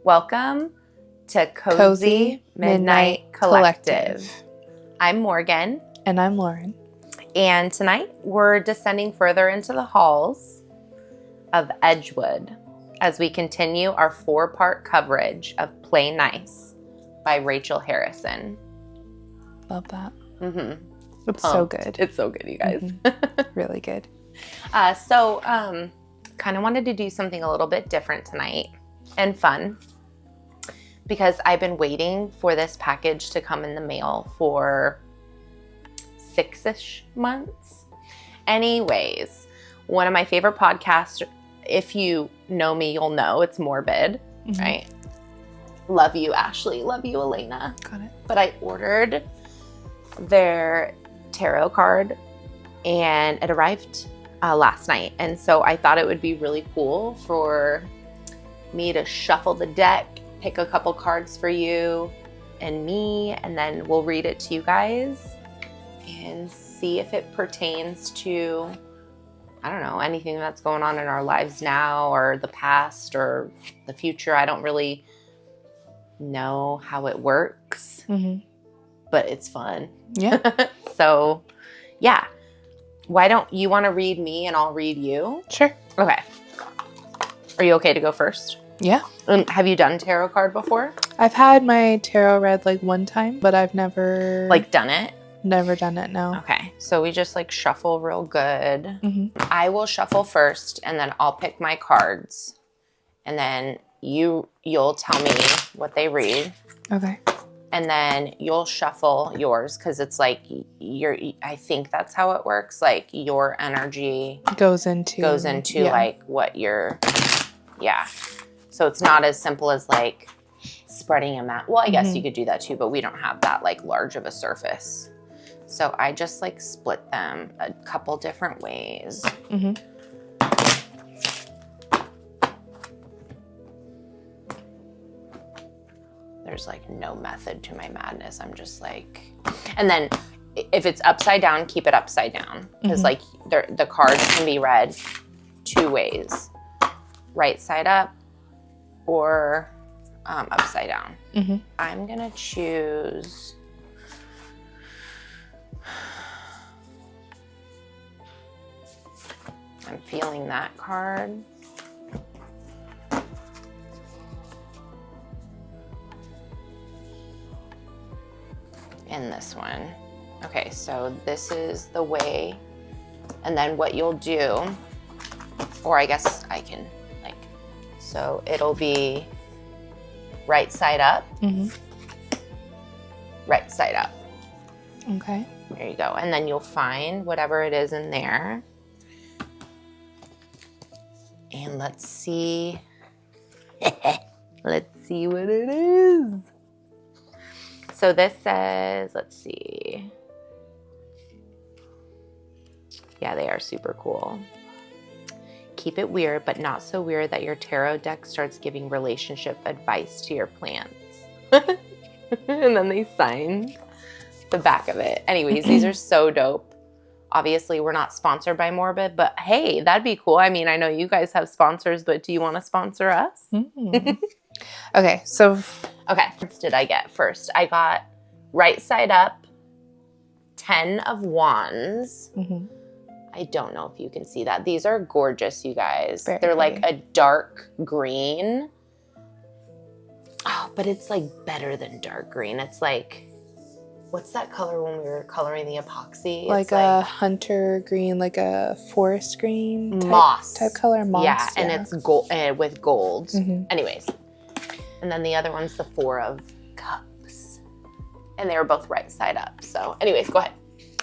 Welcome to Cozy Midnight Collective. I'm Morgan. And I'm Lauren. And tonight we're descending further into the halls of Edgewood as we continue our 4-part coverage of Play Nice by Rachel Harrison. Love that. Mm-hmm. It's so good. It's so good, you guys. Mm-hmm. Really good. So kind of wanted to do something a little bit different tonight and fun because I've been waiting for this package to come in the mail for 6-ish months. Anyways, one of my favorite podcasts, if you know me, you'll know it's Morbid, right? Love you, Ashley. Love you, Elena. Got it. But I ordered their tarot card and it arrived last night. And so I thought it would be really cool for me to shuffle the deck, pick a couple cards for you and me, and then we'll read it to you guys and see if it pertains to, I don't know, anything that's going on in our lives now or the past or the future. I don't really know how it works, but it's fun. Yeah. So, yeah. Why don't you want to read me and I'll read you? Sure. Okay. Are you okay to go first? Yeah. Have you done tarot card before? I've had my tarot read like one time, but I've never... done it? Never done it, no. Okay. So we just shuffle real good. I will shuffle first and then I'll pick my cards. And then you'll tell me what they read. Okay. And then you'll shuffle yours because it's I think that's how it works. Your energy goes into what you're, yeah. So it's not as simple as spreading them out. Well, I guess you could do that too, but we don't have that large of a surface. So I just split them a couple different ways. There's no method to my madness. I'm just and then if it's upside down, keep it upside down. Because the cards can be read 2 ways. Right side up or upside down. I'm going to choose... I'm feeling that card. And this one. Okay, so this is the way. And then what you'll do, or I guess I can so it'll be right side up, right side up. Okay. There you go. And then you'll find whatever it is in there. And let's see. Let's see what it is. So this says, let's see. Yeah, they are super cool. Keep it weird, but not so weird that your tarot deck starts giving relationship advice to your plants. And then they signed the back of it. Anyways, these are so dope. Obviously, we're not sponsored by Morbid, but hey, that'd be cool. I mean, I know you guys have sponsors, but do you want to sponsor us? Okay, so... Okay, what did I get first? I got right side up, 10 of Wands. I don't know if you can see that. These are gorgeous, you guys. Very They're pretty. a dark green. Oh, but it's better than dark green. It's what's that color when we were coloring the epoxy? It's a hunter green, like a forest green type color. Moss. Yeah, and it's gold with gold. Anyways. And then the other one's the 4 of Cups. And they were both right side up. So anyways, go ahead.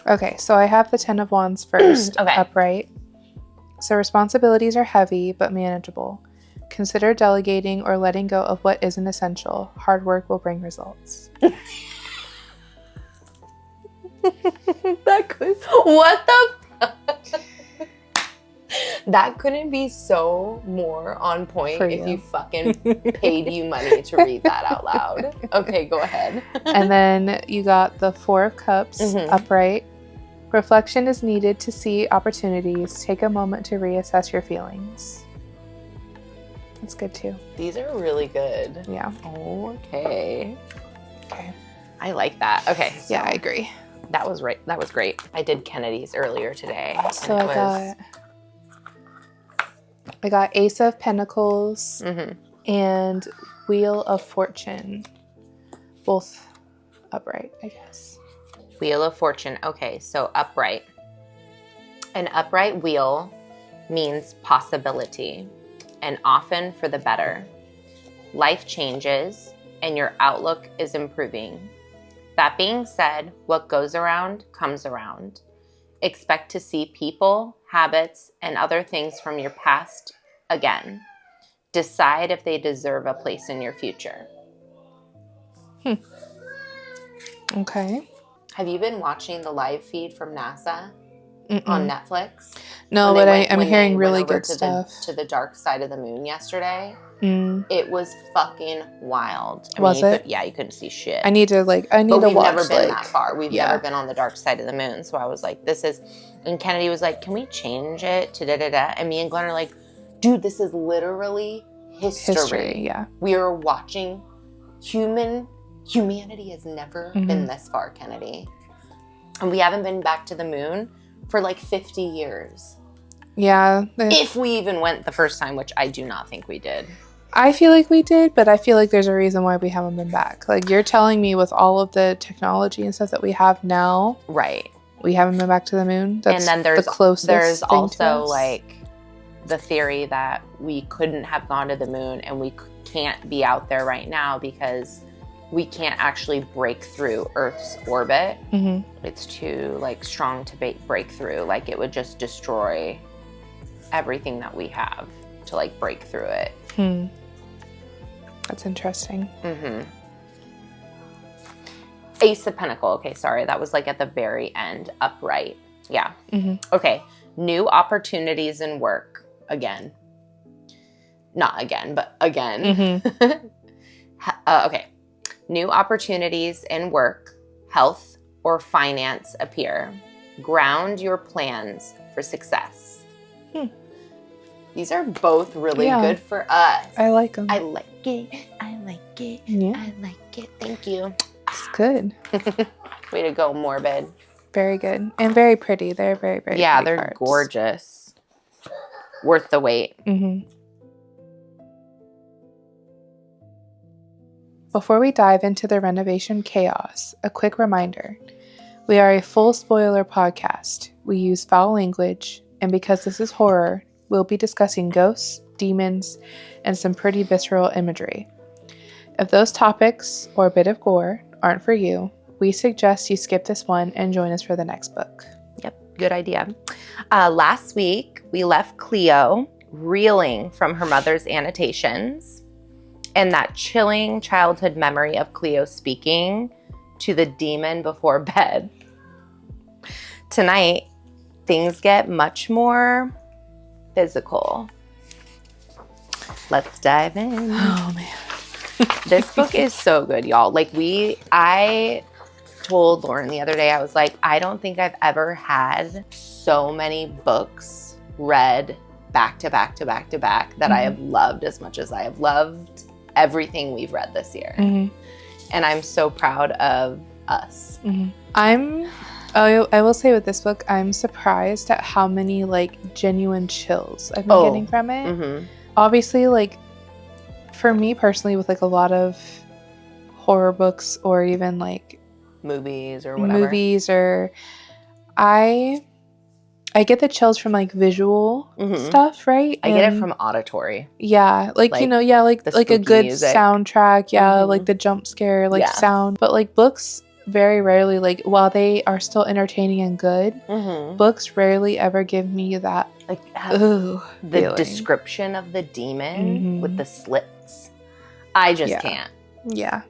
Okay, so I have the 10 of Wands first, Okay. upright. So responsibilities are heavy, but manageable. Consider delegating or letting go of what isn't essential. Hard work will bring results. What the fuck? That couldn't be so more on point if you fucking paid you money to read that out loud. Okay, go ahead. And then you got the 4 of Cups, upright. Reflection is needed to see opportunities. Take a moment to reassess your feelings. That's good too. These are really good. Yeah. Okay. Okay. I like that. Okay. So Yeah, I agree. That was right. That was great. I did Kennedy's earlier today. So I got Ace of Pentacles and Wheel of Fortune. Both upright, I guess. Wheel of Fortune. Okay, so upright. An upright wheel means possibility, and often for the better. Life changes, and your outlook is improving. That being said, what goes around comes around. Expect to see people, habits, and other things from your past again. Decide if they deserve a place in your future. Okay. Have you been watching the live feed from NASA on Netflix? No, but I'm hearing really good stuff. To the dark side of the moon yesterday. Mm. It was fucking wild. Was it? You couldn't see shit. I need to watch. We've never been that far. We've never been on the dark side of the moon. So I was like, and Kennedy was like, can we change it to da-da-da? And me and Glenn are like, dude, this is literally history. Yeah. We are watching humanity has never been this far, Kennedy. And we haven't been back to the moon for like 50 years. Yeah. If we even went the first time, which I do not think we did. I feel like we did, but I feel like there's a reason why we haven't been back. Like, you're telling me with all of the technology and stuff that we have now, right? We haven't been back to the moon. That's and then there's the closest. There's thing also to us. like the theory that we couldn't have gone to the moon, and we can't be out there right now because we can't actually break through Earth's orbit. It's too like strong to break through. Like, it would just destroy everything that we have to like break through it. That's interesting. Ace of Pentacle. Okay, sorry. That was like at the very end. Upright. Yeah. Okay. New opportunities in work. Again. Not again, but again. Okay. New opportunities in work, health, or finance appear. Ground your plans for success. These are both really good for us. I like them. I like it. I like it. Yeah. I like it. Thank you. It's good. Way to go, Morbid. Very good. And very pretty. They're very, very pretty they're cards. Gorgeous. Worth the wait. Before we dive into the renovation chaos, a quick reminder. We are a full spoiler podcast. We use foul language, and because this is horror, we'll be discussing ghosts, demons, and some pretty visceral imagery. If those topics, or a bit of gore, aren't for you, we suggest you skip this one and join us for the next book. Yep, good idea. Last week, we left Clio reeling from her mother's annotations and that chilling childhood memory of Clio speaking to the demon before bed. Tonight, things get much more physical. Let's dive in. Oh, man. This book is so good, y'all. Like, I told Lauren the other day, I was like, I don't think I've ever had so many books read back to back to back to back that I have loved as much as I have loved everything we've read this year. And I'm so proud of us. I will say with this book, I'm surprised at how many like genuine chills I've been getting from it. Obviously, like for me personally, with like a lot of horror books or even like movies or whatever, I get the chills from like visual stuff, right? I get it from auditory. Yeah, like you know, like a good music. Soundtrack, like the jump scare, like sound. But like books, very rarely, like while they are still entertaining and good, books rarely ever give me that like the feeling. Description of the demon with the slits. I just can't. Yeah.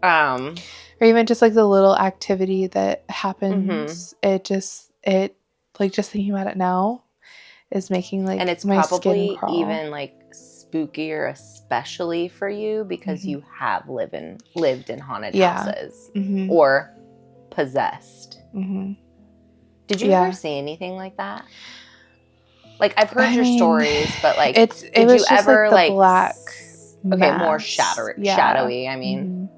Or even just like the little activity that happens. It like just thinking about it now is making like and it's my probably skin crawl. Even like spookier, especially for you because you have lived in haunted houses or possessed. Did you ever see anything like that? Like, I've heard your stories, but like, it did was you just ever like the black okay, more mass. shadowy, I mean.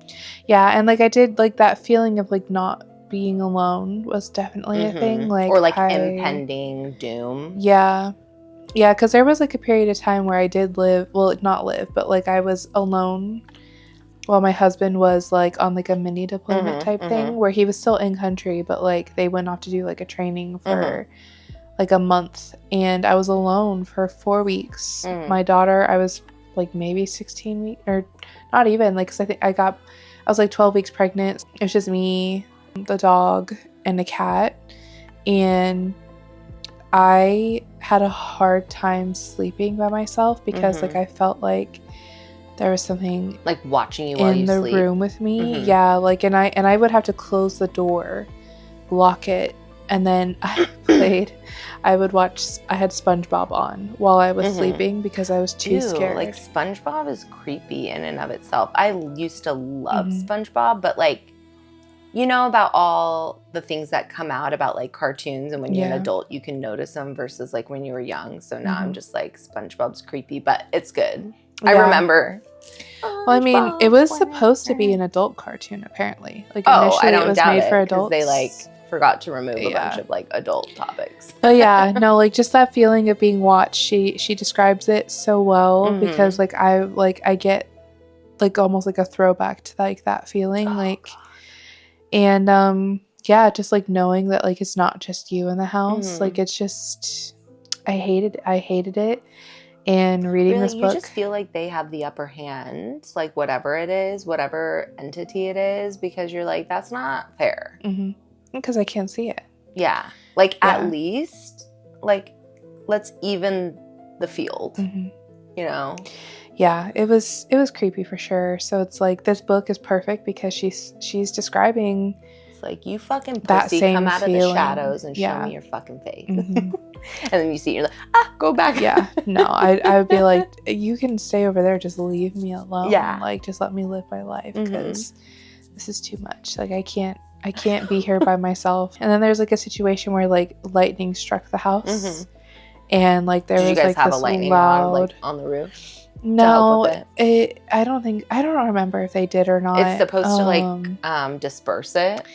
Yeah, and like I did like that feeling of like not being alone was definitely a thing. Like, or like impending doom. Yeah, because there was like a period of time where I did live, well, not live, but like I was alone while my husband was like on like a mini deployment type thing, where he was still in country, but like they went off to do like a training for like a month, and I was alone for 4 weeks. My daughter, I was like maybe 16 weeks, or not even, like, because I was like 12 weeks pregnant. It was just me, the dog, and a cat, and I had a hard time sleeping by myself because like I felt like there was something like watching you while in you the sleep. room with me. Yeah, like, and I would have to close the door, lock it, and then I had SpongeBob on while I was sleeping because I was too scared. Like, SpongeBob is creepy in and of itself. I used to love SpongeBob, but like, you know about all the things that come out about like cartoons, and when you're an adult you can notice them versus like when you were young. So now I'm just like, SpongeBob's creepy, but it's good. I remember. Well, I mean, it was supposed to be an adult cartoon, apparently. Like, initially it was made for adults. They like forgot to remove a bunch of like adult topics. But yeah, no, like just that feeling of being watched. She describes it so well because like I get like almost like a throwback to like that feeling, like, and yeah, just like knowing that like it's not just you in the house. Like, it's just I hated it. And reading this book, you just feel like they have the upper hand, like whatever it is, whatever entity it is, because you're like, that's not fair. Because I can't see it. Yeah. Like, at least, like, let's even the field, you know? Yeah, it was creepy for sure. So it's like, this book is perfect because she's describing, it's like, you fucking that pussy, same come out feeling. of the shadows and show me your fucking face. And then you see it, you're like, go back. Yeah, no, I would be like, you can stay over there, just leave me alone. Yeah. Like, just let me live my life, because this is too much. Like, I can't be here by myself. And then there's like a situation where like lightning struck the house, and like there was like this lightning loud rod, like, on the roof. No, I don't remember if they did or not. It's supposed to like disperse it,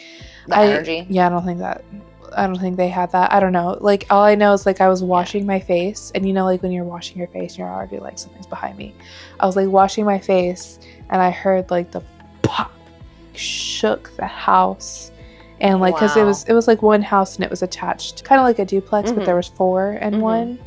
the energy. Yeah, I don't think they had that. I don't know. Like, all I know is like I was washing my face, and you know, like when you're washing your face and you're already like, something's behind me. I was like washing my face, and I heard like the pop, shook the house, and like, because it was like one house and it was attached, kind of like a duplex, but there was 4 in one.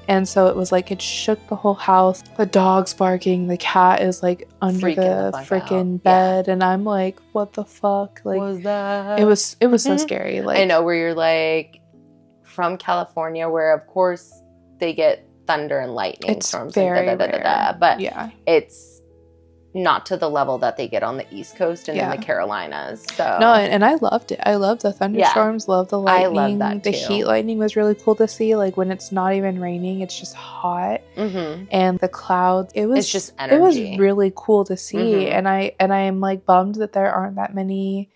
And so it was like, it shook the whole house. The dog's barking. The cat is like under the freaking bed. And I'm like, what the fuck? Like, what was that? It was so scary. Like, I know, where you're like from California, where of course they get thunder and lightning storms, very and but yeah, it's not to the level that they get on the East Coast and in the Carolinas. So no, and I loved it. I loved the thunderstorms, loved the lightning. I love that too. The heat lightning was really cool to see. Like, when it's not even raining, it's just hot, and the clouds. It's just energy. It was really cool to see, and I am like bummed that there aren't that many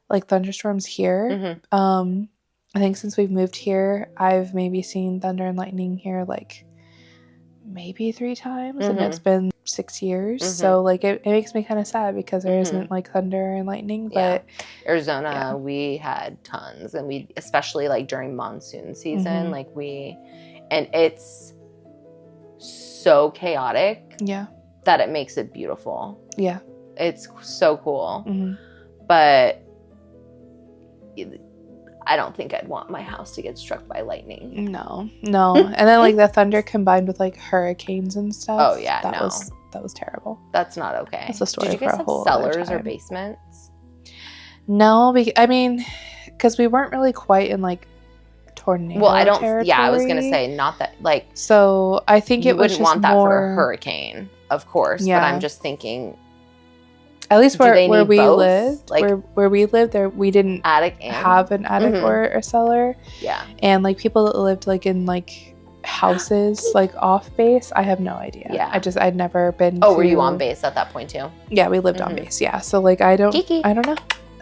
like thunderstorms here. I think since we've moved here, I've maybe seen thunder and lightning here like maybe 3 times, and it's been 6 years. So like it makes me kind of sad because there isn't like thunder and lightning. But Arizona, we had tons, and we, especially like during monsoon season, like and it's so chaotic that it makes it beautiful. It's so cool. But I don't think I'd want my house to get struck by lightning. No. And then like the thunder combined with like hurricanes and stuff. Oh yeah, that was terrible. That's not okay. That's a story. Did you guys have cellars or basements? No, I mean, because we weren't really quite in like tornado territory. Yeah, I was gonna say, not that, like. So I think it was just want that for a hurricane, of course. Yeah. But I'm just thinking. At least where we lived, like, where we lived, there we didn't have an attic or a cellar. Yeah. And like people that lived like in like houses like off base, I have no idea. Yeah. I'd never been. Oh, were you on base at that point too? Yeah, we lived on base. Yeah. So like I don't know.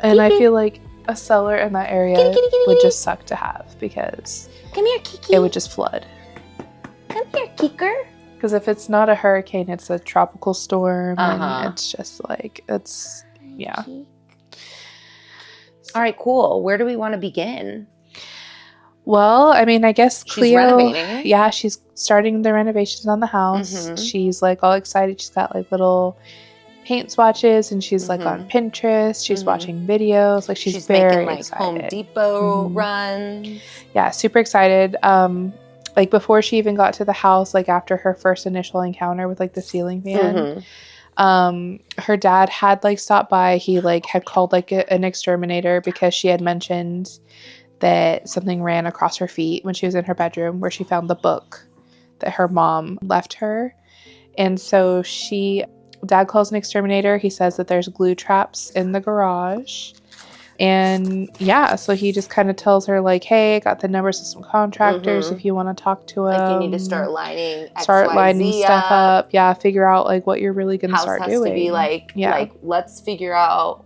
And I feel like a cellar in that area would just suck to have because it would just flood. Here, Kicker. Because if it's not a hurricane, it's a tropical storm. Uh-huh. And it's just like, yeah. All right, cool. Where do we want to begin? Well, I mean, I guess Clio, she's renovating. Yeah, she's starting the renovations on the house. Mm-hmm. She's like all excited. She's got like little paint swatches, and she's like on Pinterest. She's watching videos. Like she's very making, like, excited. Home Depot runs. Yeah, super excited. Like before she even got to the house, like after her first initial encounter with like the ceiling fan, her dad had like stopped by. He like had called like an exterminator because she had mentioned that something ran across her feet when she was in her bedroom where she found the book that her mom left her. And so dad calls an exterminator. He says that there's glue traps in the garage. And yeah, so he just kind of tells her like, hey, I got the numbers of some contractors if you want to talk to them. Like you need to start lining stuff up. Yeah, figure out like what you're really going to start doing. House has to be like, let's figure out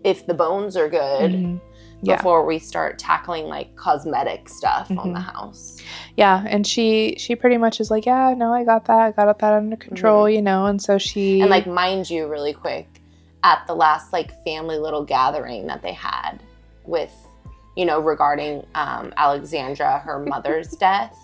if the bones are good before we start tackling like cosmetic stuff on the house. Yeah, and she pretty much is like, yeah, no, I got that under control, you know. And so and like, mind you, really quick, at the last like family little gathering that they had with, you know, regarding Alexandra, her mother's death.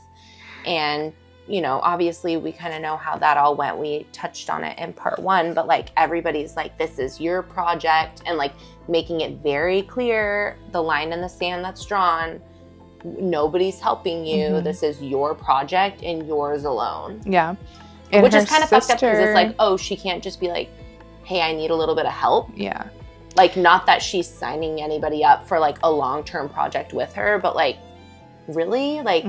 And, you know, obviously we kind of know how that all went. We touched on it in part 1, but like everybody's like, this is your project, and like making it very clear, the line in the sand that's drawn, nobody's helping you. This is your project and yours alone. Yeah. And which is kind of fucked up because it's like, oh, she can't just be like, hey, I need a little bit of help. Yeah. Like, not that she's signing anybody up for like a long-term project with her, but like, really? Like,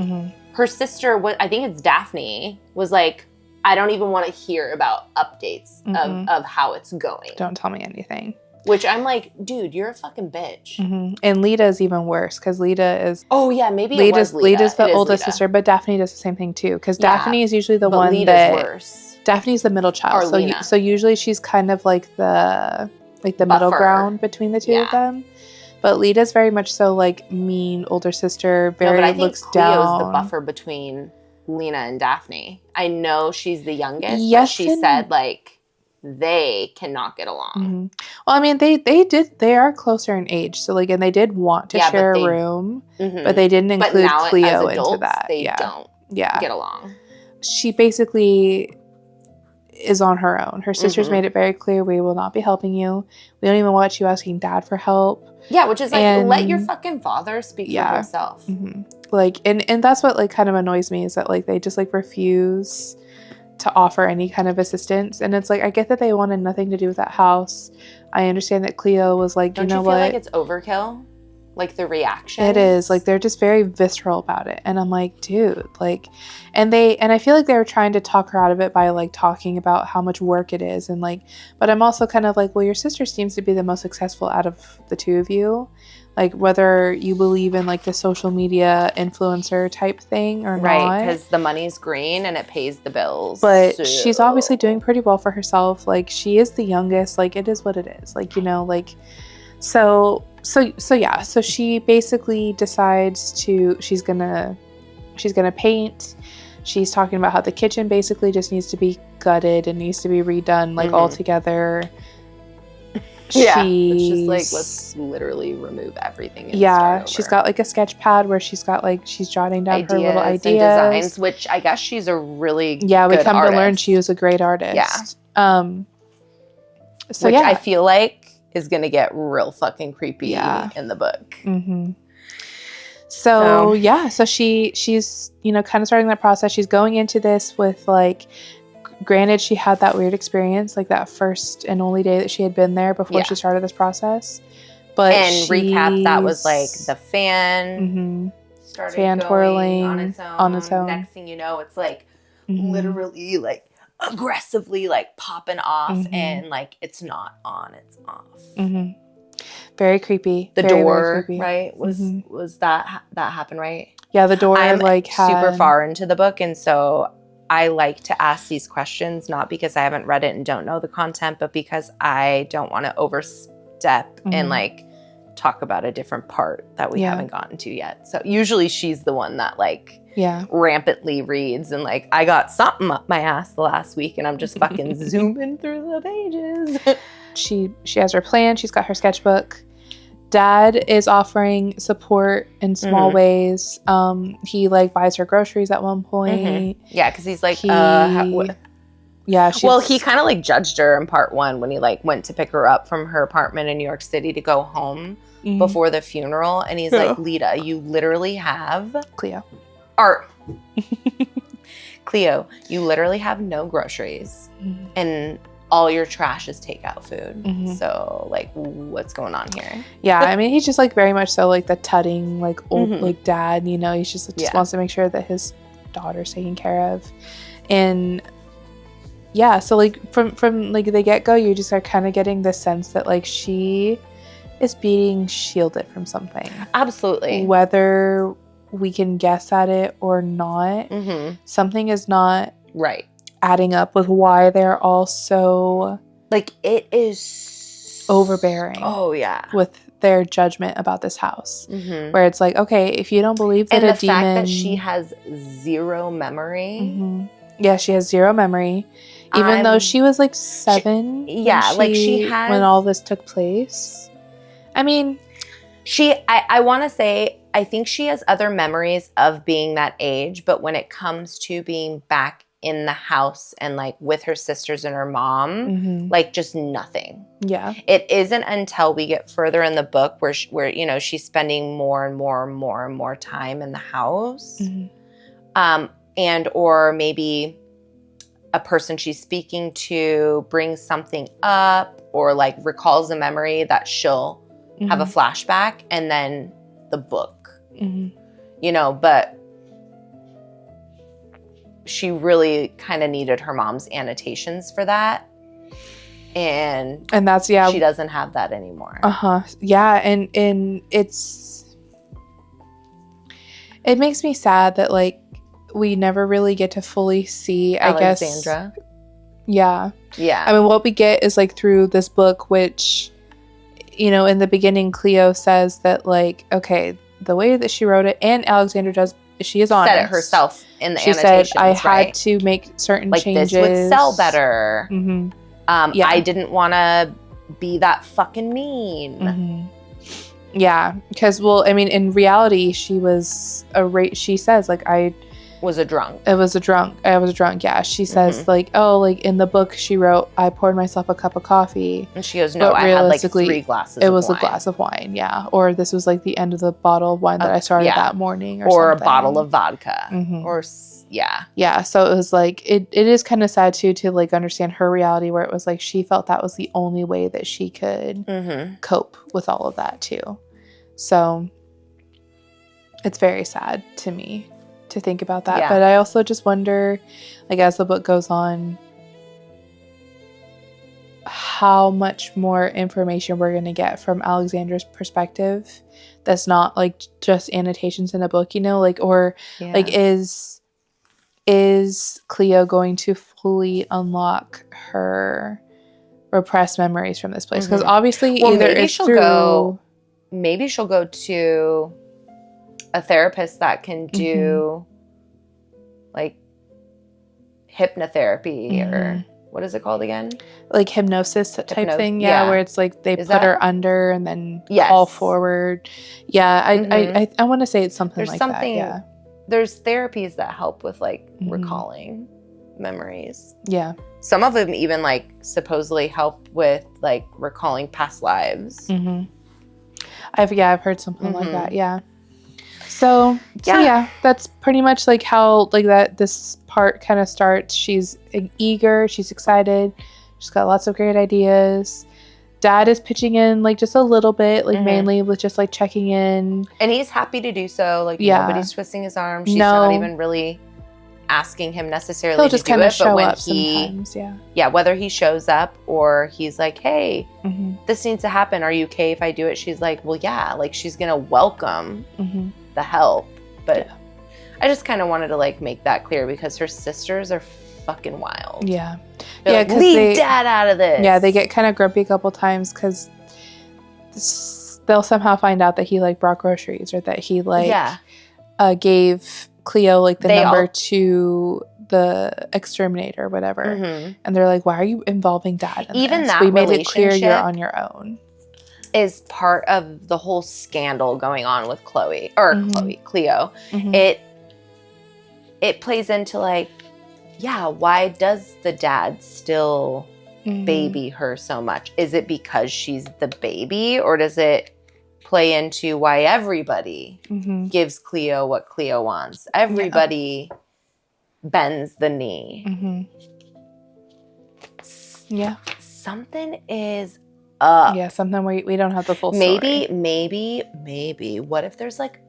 her sister, I think it's Daphne, was like, I don't even want to hear about updates of how it's going. Don't tell me anything. Which I'm like, dude, you're a fucking bitch. And Lita is even worse because Lita is... Oh, yeah, maybe it was Lita. Lita's the oldest sister, but Daphne does the same thing too. Because Daphne is usually the one Lita's that... worse. Daphne's the middle child. So usually she's kind of like the Buffer. Middle ground between the two of them. But Lita's very much so like mean older sister, very but I think looks Cleo's down. the buffer between Lena and Daphne. I know she's the youngest, yes, but she said like they cannot get along. Well, I mean, they are closer in age, so like, and they did want to share a room, but they didn't include Clio into that. They don't get along. She basically is on her own. Her sisters made it very clear, we will not be helping you. We don't even want you asking dad for help. Yeah, which is like, let your fucking father speak for himself. Like, and that's what like kind of annoys me, is that like they just like refuse to offer any kind of assistance. And it's like, I get that they wanted nothing to do with that house. I understand that Clio was like, don't you know you feel what? Like it's overkill? Like the reaction. It is. Like they're just very visceral about it. And I'm like, dude, like, and I feel like they were trying to talk her out of it by like talking about how much work it is. And like, but I'm also kind of like, well, your sister seems to be the most successful out of the two of you. Like whether you believe in like the social media influencer type thing or not. Right, because the money's green and it pays the bills. But she's obviously doing pretty well for herself. Like she is the youngest. Like it is what it is. Like, you know, like, so she basically decides she's gonna paint. She's talking about how the kitchen basically just needs to be gutted and needs to be redone like all together. Yeah, it's just like, let's literally remove everything. And she's got like a sketch pad where she's jotting down her little ideas and designs, which I guess she's a really we come artist. To learn she was a great artist. Yeah. Which I feel like is gonna get real fucking creepy in the book. So she's, you know, kind of starting that process. She's going into this with like, granted she had that weird experience like that first and only day that she had been there before she started this process. But recap, that was like the fan started fan going twirling on its own. Next thing you know, it's like literally like aggressively like popping off and like it's not on, it's off. Very creepy. The very, door, very creepy. right? Was that happened, right? Yeah, the door I'm like super far into the book, and so I like to ask these questions, not because I haven't read it and don't know the content, but because I don't want to overstep and like talk about a different part that we haven't gotten to yet. So usually she's the one that like rampantly reads and like, I got something up my ass the last week and I'm just fucking zooming through the pages. She has her plan. She's got her sketchbook. Dad is offering support in small ways. He like buys her groceries at one point. Yeah, because he's like, well, he kind of like judged her in part 1 when he like went to pick her up from her apartment in New York City to go home before the funeral. And he's like, Lita, you literally have... Clio, you literally have no groceries and all your trash is takeout food. So like, what's going on here? Yeah, I mean, he's just like very much so like the tutting, like old like dad, you know, he just wants to make sure that his daughter's taken care of. And yeah, so like from like the get-go, you just are kind of getting the sense that like she is being shielded from something. Absolutely. Whether we can guess at it or not, something is not adding up with why they're all so like, it is overbearing. Oh yeah, with their judgment about this house, where it's like, okay, if you don't believe that and a the demon, fact that she has zero memory. Yeah, she has zero memory, even though she was like 7. She has, when all this took place. I mean, I want to say, I think she has other memories of being that age, but when it comes to being back in the house and like with her sisters and her mom, like just nothing. Yeah. It isn't until we get further in the book where you know, she's spending more and more time in the house. And or maybe a person she's speaking to brings something up or like recalls a memory that she'll have a flashback, and then the book, you know, but she really kind of needed her mom's annotations for that. And that's, she doesn't have that anymore. Yeah. And it makes me sad that like we never really get to fully see, Alexandra. Yeah. I mean, what we get is like through this book, which, you know, in the beginning, Clio says that like, okay, the way that she wrote it, and Alexandra does, she is honest. Said it herself in the she annotations, said, I had to make certain like, changes. This would sell better. I didn't want to be that fucking mean. Yeah, because, well, I mean, in reality, she was she says, like, I was a drunk. I was a drunk, yeah. She says, like, oh, like, in the book, she wrote, I poured myself a cup of coffee. And she goes, no, I had, like, 3 glasses of wine. It was a glass of wine, yeah. Or this was, like, the end of the bottle of wine that I started that morning or something. A bottle of vodka. Yeah, so it was, like, it is kind of sad, too, to, like, understand her reality, where it was, like, she felt that was the only way that she could cope with all of that, too. So it's very sad to me to think about that. But I also just wonder, like, as the book goes on, how much more information we're going to get from Alexandra's perspective that's not like just annotations in a book, you know, like, or like, is Clio going to fully unlock her repressed memories from this place? Because obviously maybe she'll go to a therapist that can do like hypnotherapy or what is it called again? Like hypnosis type thing. Yeah. Where it's like they put her under and then call forward. Yeah. I want to say it's something like that. Yeah. There's therapies that help with like recalling memories. Yeah. Some of them even like supposedly help with like recalling past lives. I've heard something like that. Yeah. So that's pretty much like how like that this part kind of starts. She's eager, she's excited, she's got lots of great ideas. Dad is pitching in like just a little bit, like mainly with just like checking in, and he's happy to do so. Like nobody's twisting his arm. She's not even really asking him necessarily He'll just to do kind of it, show but when up sometimes, whether he shows up or he's like, hey, this needs to happen, are you okay if I do it? She's like, well, yeah, like she's gonna welcome the help. But I just kind of wanted to like make that clear because her sisters are fucking wild. They're like, leave Dad out of this. Yeah, they get kind of grumpy a couple times because they'll somehow find out that he like brought groceries, or that he like Yeah. Gave Clio like the They number all- to the exterminator or whatever. Mhm. And they're like, why are you involving Dad in Even this? that We made it clear you're relationship on your own. is part of the whole scandal going on with Chloe or Mhm. Clio. Mhm. It plays into like, yeah, why does the dad still Mhm. baby her so much? Is it because she's the baby, or does it play into why everybody Mhm. gives Clio what Clio wants? Everybody bends the knee. Mhm. Yeah. Something is up. Yeah, something we don't have the full story. Maybe. What if there's like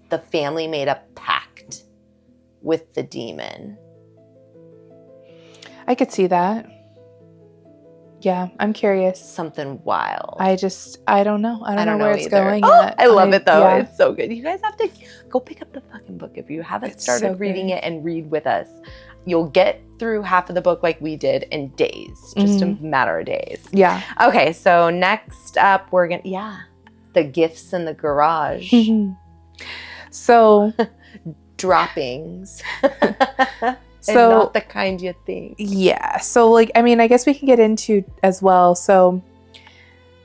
the family made a pact with the demon? I could see that. Yeah, I'm curious. Something wild. I don't know. I don't know where it's either. going Oh, yet. I love it though. Yeah. It's so good. You guys have to go pick up the fucking book if you haven't It's started so reading good. it, and read with us. You'll get through half of the book like we did in days, just a matter of days. Yeah. Okay, so next up we're gonna the gifts in the garage. So Droppings. And So- not the kind you think. yeah. So like, I mean, I guess we can get into as well. So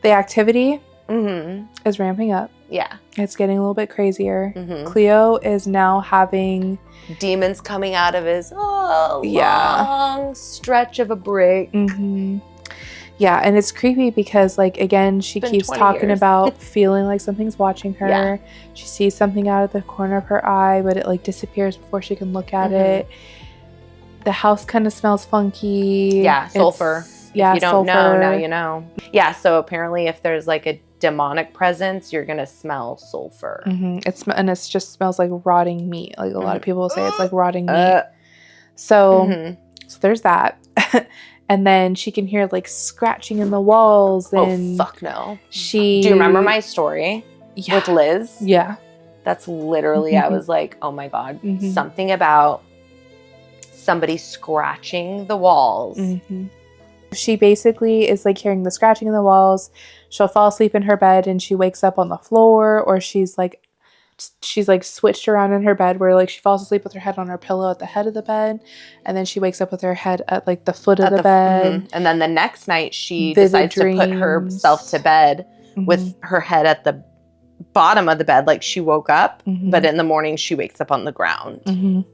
the activity is ramping up. Yeah. It's getting a little bit crazier. Mhm. Cleo is now having Demons coming out of his Yeah. long stretch of a break. Yeah, and it's creepy because, like, again, she Been keeps 20 talking years. about feeling like something's watching her. Yeah. She sees something out of the corner of her eye, but it like disappears before she can look at it. The house kind of smells funky. Yeah, sulfur. If you don't know, now you know. Yeah, so apparently if there's like a demonic presence, you're gonna smell sulfur. And it just smells like rotting meat. Like a lot of people say it's like rotting meat. So So there's that. And then she can hear like scratching in the walls. And oh fuck no. Do Do you remember my story with Liz? Yeah. That's literally, I was like, oh my God, something about somebody scratching the walls. She basically is like hearing the scratching in the walls. She'll fall asleep in her bed and she wakes up on the floor, or she's like switched around in her bed where like she falls asleep with her head on her pillow at the head of the bed, and then she wakes up with her head at like the foot of the bed. And then the next night she Vivid decides to put herself to bed with her head at the bottom of the bed, like she woke up, but in the morning she wakes up on the ground.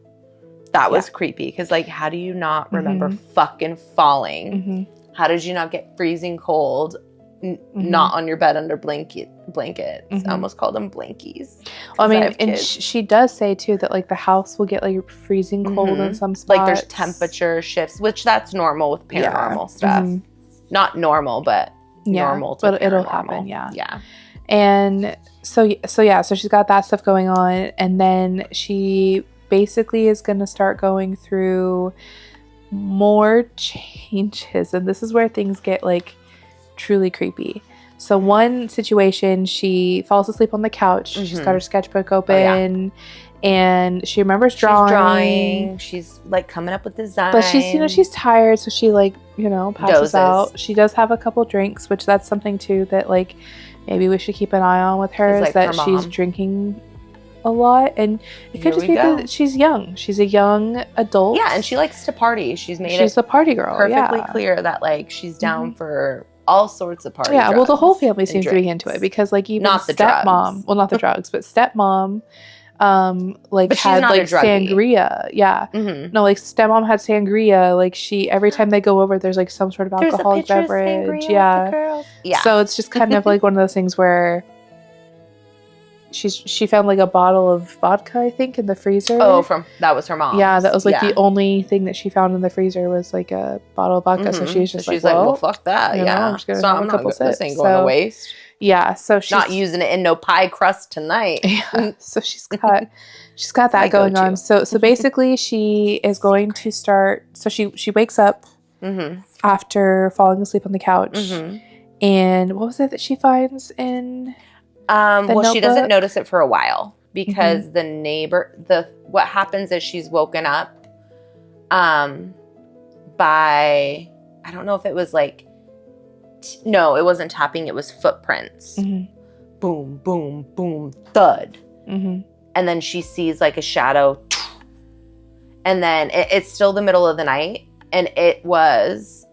That was creepy because, like, how do you not remember fucking falling? How did you not get freezing cold? Not on your bed under blankets. I almost called them blankies. I mean, and she does say too that like the house will get like freezing cold in some spots. Like there's temperature shifts, which that's normal with paranormal stuff. Not normal, but normal to but it'll paranormal. happen. Yeah. And so she's got that stuff going on, and then she basically is going to start going through more changes, and this is where things get like truly creepy. So one situation, she falls asleep on the couch. She's got her sketchbook open, and she remembers drawing. She's like coming up with designs, but she's tired, so she like passes out. She does have a couple drinks, which that's something too that like maybe we should keep an eye on with her, is that she's drinking a lot, and it could just be that she's young. She's a young adult. Yeah, and she likes to party. She's a party girl. Perfectly clear that like she's down for all sorts of parties. Yeah, well, the whole family seems to be into it because like even not the stepmom, drugs. well, not the drugs, but stepmom, like but had like druggie. Sangria. Yeah, no, like stepmom had sangria. Like she every time they go over, there's like some sort of alcoholic beverage. Yeah, so it's just kind of like one of those things where she found like a bottle of vodka, I think, in the freezer. Oh, that was her mom. Yeah, that was like the only thing that she found in the freezer was like a bottle of vodka. So she was just like, well, fuck that. I'm just gonna have a couple sips. This ain't going to waste. Yeah, so she's not using it in no pie crust tonight. Yeah, so she's got that going on. So basically, she is going to start. So she wakes up after falling asleep on the couch, and what was it that she finds in? Well, she doesn't notice it for a while because the neighbor, what happens is she's woken up by, I don't know if it was like No, it wasn't tapping. It was footprints. Mm-hmm. Boom, boom, boom, thud. Mm-hmm. And then she sees like a shadow. And then it's still the middle of the night. And it was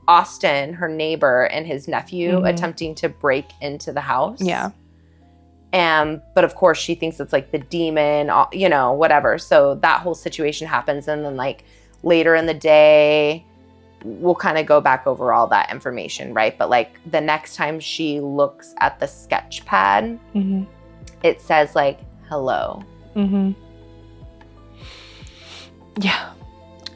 Austin, her neighbor, and his nephew attempting to break into the house. Yeah. But of course she thinks it's like the demon, you know, whatever. So that whole situation happens. And then like later in the day, we'll kind of go back over all that information, right? But like the next time she looks at the sketch pad, it says like, hello. Yeah.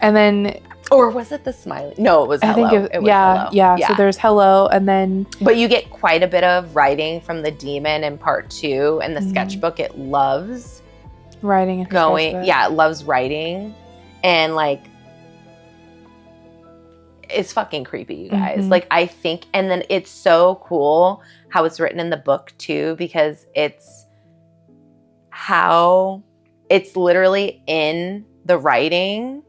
And then... Or was it the smiley? No, it was hello. I think it was hello. Yeah. So there's hello, and then... But you get quite a bit of writing from the demon in part 2, and the sketchbook, it loves... Writing. Yeah, it loves writing. And like... It's fucking creepy, you guys. Like, I think... And then it's so cool how it's written in the book, too, because it's how... It's literally in the writing...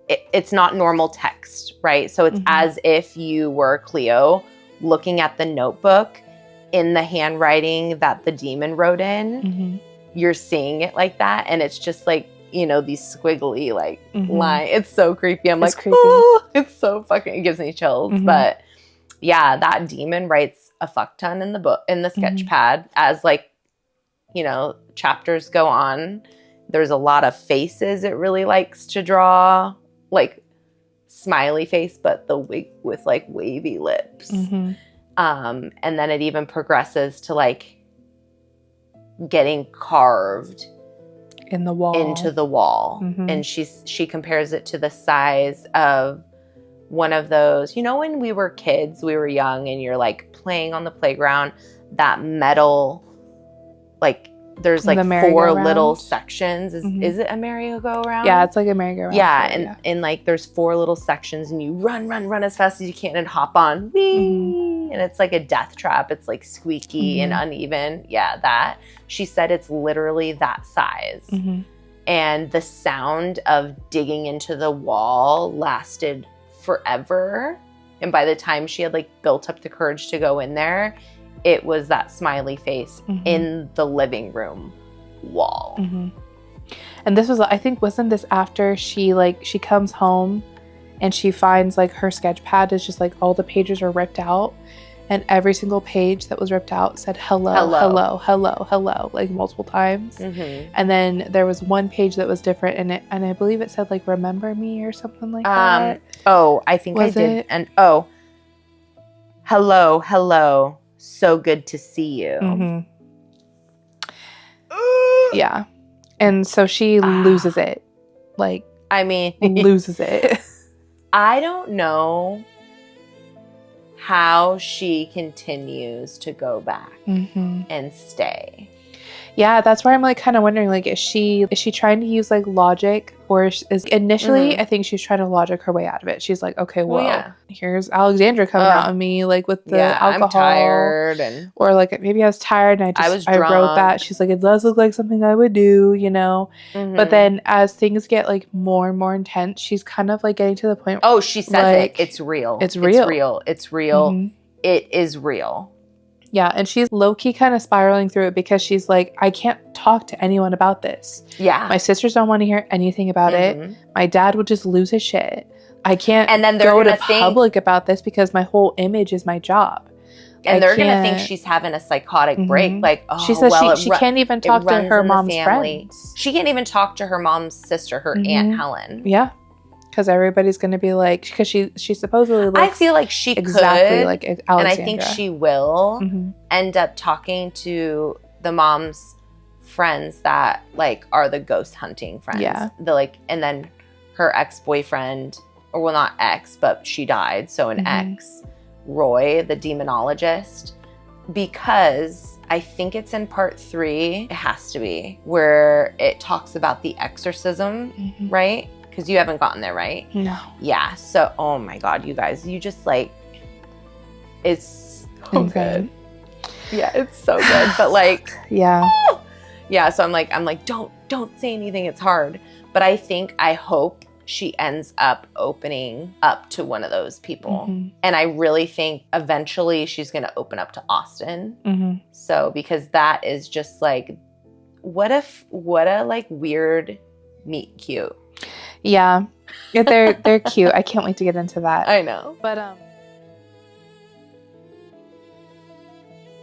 It's not normal text, right? So it's as if you were Clio looking at the notebook in the handwriting that the demon wrote in. You're seeing it like that. And it's just like, you know, these squiggly like lines. It's so creepy. I'm like, creepy. Oh, it's so fucking, it gives me chills. But yeah, that demon writes a fuck ton in the book, in the sketch pad as like, you know, chapters go on. There's a lot of faces it really likes to draw. Like smiley face, but the wig with like wavy lips. And then it even progresses to like getting carved in the wall, into the wall. And she compares it to the size of one of those, you know, when we were kids, we were young and you're like playing on the playground, that metal, like there's like 4 little sections. Is it a merry-go-round? Yeah, it's like a merry-go-round. Yeah, and like there's 4 little sections and you run as fast as you can and hop on. Whee! And it's like a death trap. It's like squeaky and uneven. Yeah, that. She said it's literally that size. And the sound of digging into the wall lasted forever. And by the time she had like built up the courage to go in there, it was that smiley face in the living room wall. And this was, I think, wasn't this after she comes home and she finds like her sketch pad is just like all the pages are ripped out, and every single page that was ripped out said hello, hello, hello, hello, like multiple times. And then there was one page that was different in it, and I believe it said like remember me or something like that. Oh, I think I did. And hello, hello. So good to see you. Yeah. And so she loses it. Like, I mean, loses it. I don't know how she continues to go back and stay. Yeah, that's where I'm like kind of wondering, like, is she trying to use like logic, or is initially I think she's trying to logic her way out of it. She's like, okay, well, here's Alexandra coming out of me, like with the alcohol. I'm tired, or like maybe I was tired and I wrote that. She's like, it does look like something I would do, you know. But then as things get like more and more intense, she's kind of like getting to the point. Oh, she says like, it's real. It's real. It's real. It's real. It is real. Yeah, and she's low-key kind of spiraling through it because she's like, I can't talk to anyone about this. Yeah. My sisters don't want to hear anything about it. My dad would just lose his shit. I can't go to public about this because my whole image is my job. And they're going to think she's having a psychotic break. Like, oh, she says she can't even talk to her mom's friends. She can't even talk to her mom's sister, her Aunt Helen. Yeah. Because everybody's going to be like, because she supposedly looks I feel like she exactly could, like Alexandra. and I think she will end up talking to the mom's friends that like are the ghost hunting friends. Yeah. And then her ex-boyfriend, or well, not ex, but she died. So an ex, Roy, the demonologist, because I think it's in part 3, it has to be, where it talks about the exorcism, right? Because you haven't gotten there, right? No. Yeah. So, oh my God, you guys, you just like, it's so good. Yeah, it's so good. But like, yeah. Yeah. So I'm like, don't say anything. It's hard. But I hope she ends up opening up to one of those people. Mm-hmm. And I really think eventually she's going to open up to Austin. Mm-hmm. So, because that is just like, what a like weird meet cute. Yeah. They're cute. I can't wait to get into that. I know. But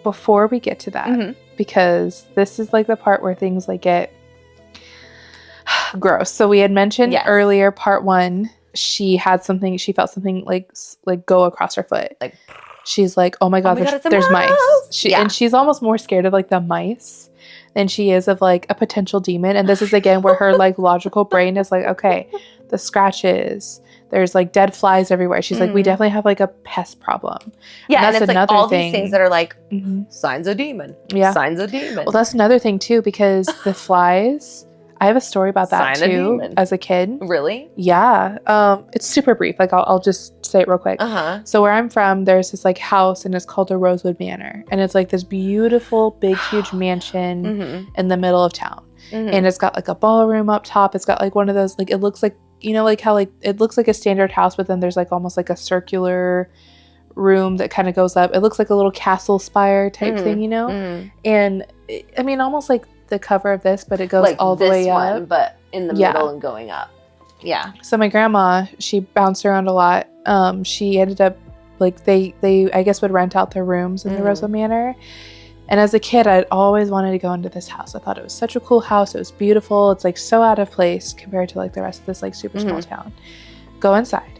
before we get to that, because this is like the part where things like get gross. So we had mentioned earlier, part 1, she felt something like go across her foot. Like she's like, oh my god, there's mice. And she's almost more scared of like the mice than she is of like a potential demon. And this is again where her like logical brain is like, okay, the scratches, there's like dead flies everywhere. She's like, we definitely have like a pest problem. Yeah, and it's like all these things that are like signs of demon. Yeah, signs of demon. Well, that's another thing too, because the flies. I have a story about that too as a kid. Really? Yeah. It's super brief. Like I'll just say it real quick. So where I'm from, there's this like house and it's called a Rosewood Manor. And it's like this beautiful, big, huge mansion in the middle of town. And it's got like a ballroom up top. It's got like one of those, like, it looks like, you know, like how like, it looks like a standard house, but then there's like almost like a circular room that kind of goes up. It looks like a little castle spire type thing, you know? And I mean, almost like the cover of this, but it goes like all the way up, but in the middle and going up. Yeah. So my grandma, she bounced around a lot. She ended up like they I guess would rent out their rooms in the Rosewood Manor. And as a kid, I'd always wanted to go into this house. I thought it was such a cool house. It was beautiful. It's like so out of place compared to like the rest of this like super small town. Go inside.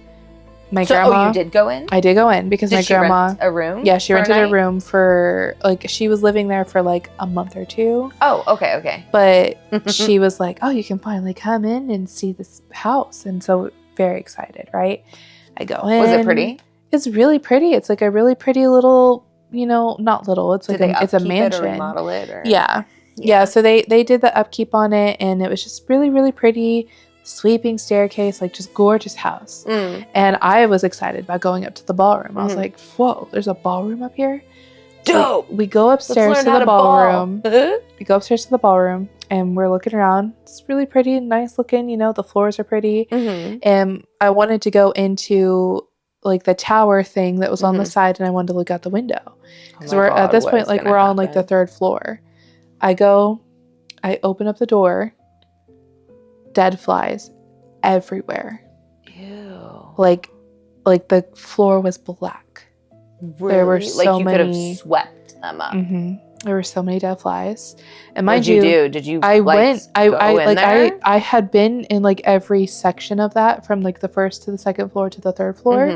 My grandma. Oh, you did go in? I did go in because my grandma. Rent a room? Yeah, she rented a room for like she was living there for like a month or 2. Oh, okay. But she was like, "Oh, you can finally come in and see this house," and so very excited, right? I go in. Was it pretty? It's really pretty. It's like a really pretty little, you know, not little. It's like it's a mansion. It or remodel it? Or? Yeah. So they did the upkeep on it, and it was just really, really pretty. Sweeping staircase, like just gorgeous house. And I was excited about going up to the ballroom. I was like, whoa, there's a ballroom up here? Dope! So we go upstairs to the ballroom. We go upstairs to the ballroom and we're looking around. It's really pretty, nice looking, you know, the floors are pretty. And I wanted to go into like the tower thing that was on the side, and I wanted to look out the window. Because we're at this point, like we're on like the 3rd floor. I open up the door. Dead flies everywhere. Ew. Like the floor was black. Really? There were so you many. Could have swept them up. There were so many dead flies. And mind you, did you? I went. I had been in like every section of that, from like the 1st to the 2nd floor to the 3rd floor.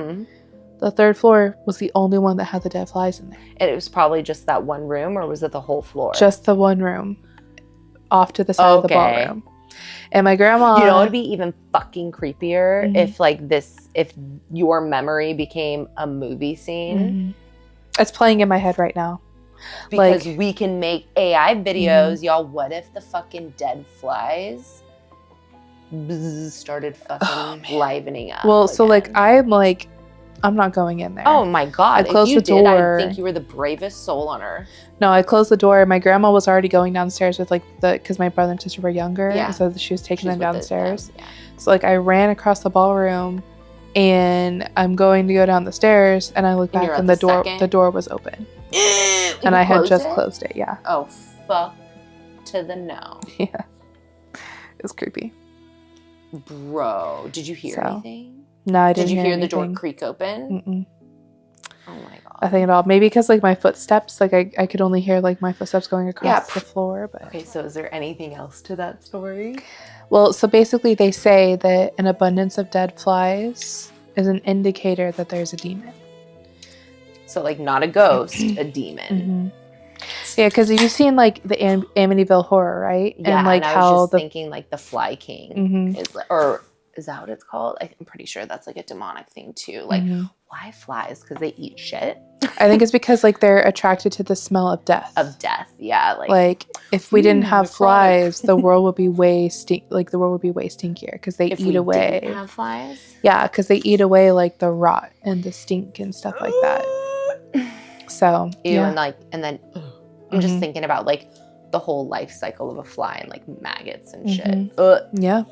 The 3rd floor was the only one that had the dead flies in there. And it was probably just that one room, or was it the whole floor? Just the one room, off to the side of the ballroom. And my grandma... You know, it would be even fucking creepier if your memory became a movie scene. It's playing in my head right now. Because we can make AI videos, y'all. What if the fucking dead flies started fucking livening up? Well, again? So I'm not going in there. Oh my god. I closed the door. I think you were the bravest soul on earth. No, I closed the door. My grandma was already going downstairs with because my brother and sister were younger. Yeah. So she was taking them downstairs. Yeah. So I ran across the ballroom and I'm going to go down the stairs and I look back and the door was open. And I had just closed it. Yeah. Oh, fuck to the no. Yeah. It was creepy. Bro, did you hear anything? No, I didn't. Did you hear the anything. door creak open? Oh my god. Nothing at all. Maybe because my footsteps, I could only hear my footsteps going across the floor. But okay, so is there anything else to that story? Well, so basically they say that an abundance of dead flies is an indicator that there's a demon. So not a ghost, a demon. Yeah, because you've seen the Amityville Horror, right? Yeah, and I was just thinking the Fly King is that what it's called? I'm pretty sure that's a demonic thing too. Why flies? Because they eat shit? I think it's because they're attracted to the smell of death. Of death, yeah. If we didn't have flies, the world would be way stinkier because they eat away. If we didn't have flies? Yeah, because they eat away the rot and the stink and stuff like that. So ew, and then I'm just thinking about the whole life cycle of a fly and maggots and shit. Yeah.